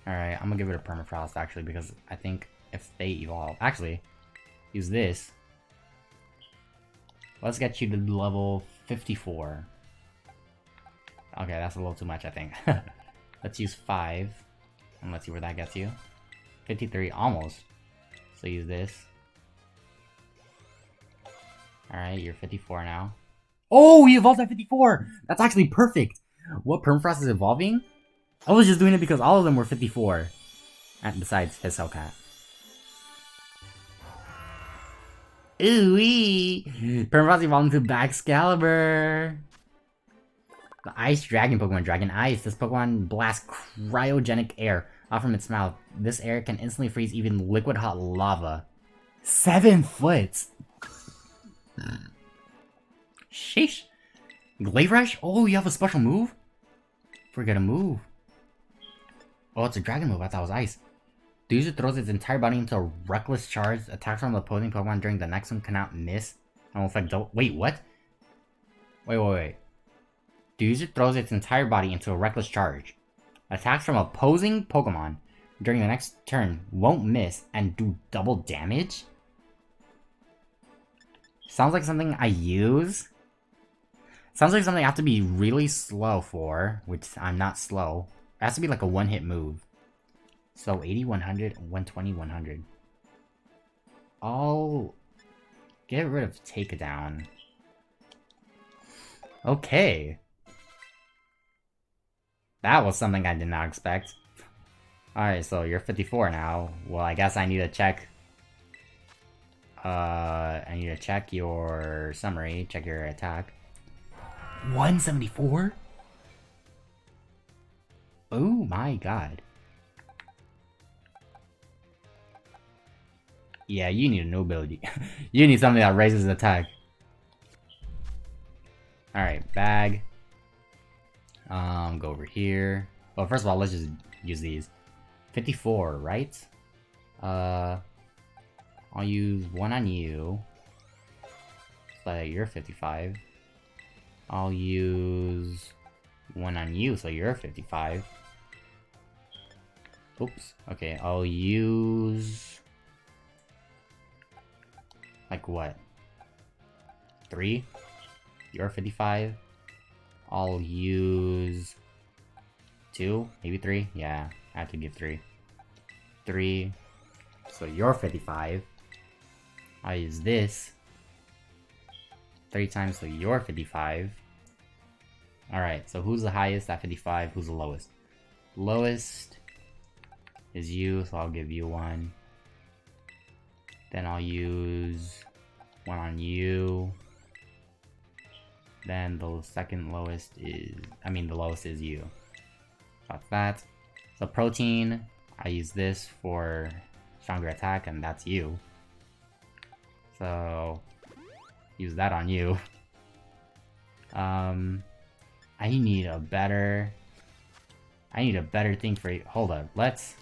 Speaker 1: Alright, I'm gonna give it a permafrost, actually, because I think if they evolve... Actually, use this. Let's get you to level 54. Okay, that's a little too much, I think. Let's use 5. And let's see where that gets you. 53, almost. So use this. Alright, you're 54 now. Oh, he evolved at 54! That's actually perfect! What permafrost is evolving? I was just doing it because all of them were 54. And besides his Hellcat. Ooh-wee! Permafrost evolved into Excalibur! The Ice Dragon Pokemon, Dragon Ice. This Pokemon blasts cryogenic air out from its mouth. This air can instantly freeze even liquid hot lava. 7 foot! Sheesh! Glaive Rush? Oh, you have a special move? Forget a move. Oh, it's a dragon move. I thought it was ice. The user throws its entire body into a reckless charge. Attacks from the opposing Pokemon during the next one cannot miss. And will affect wait, what? Wait. The user throws its entire body into a reckless charge. Attacks from opposing Pokemon during the next turn won't miss and do double damage? Sounds like something I use. Sounds like something I have to be really slow for, which I'm not slow. It has to be like a one-hit move. So 80, 100, 120, 100. I'll get rid of Takedown. Okay. That was something I did not expect. Alright, so you're 54 now. Well, I guess I need to check... I need to check your summary, check your attack. 174? Oh my god. Yeah, you need a new ability. You need something that raises attack. Alright, bag. Go over here. Well, first of all, let's just use these. 54, right? I'll use one on you. So you're 55. I'll use one on you, so you're 55. Oops. Okay, I'll use... like what? 3? You're 55. I'll use... 2? Maybe 3? Yeah, I have to give 3. 3. So you're 55. I'll use this 3 times, so you're 55. Alright, so who's the highest at 55? Who's the lowest? Lowest is you, so I'll give you 1. Then I'll use 1 on you. Then the second lowest is... the lowest is you. That's that. So protein, I use this for stronger attack, and that's you. So... use that on you. I need a better thing for you. Hold up, let's...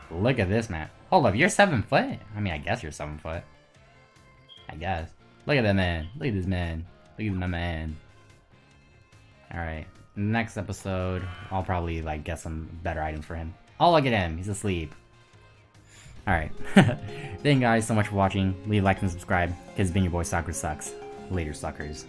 Speaker 1: look at this, man. Hold up, you're 7 foot? I guess you're 7 foot. I guess. Look at that man. Look at this man. Look at my man. Alright. Next episode, I'll probably, get some better items for him. Oh, look at him. He's asleep. Alright. Thank you guys so much for watching. Leave a like and subscribe. Because being your boy Soccer sucks. Later, suckers.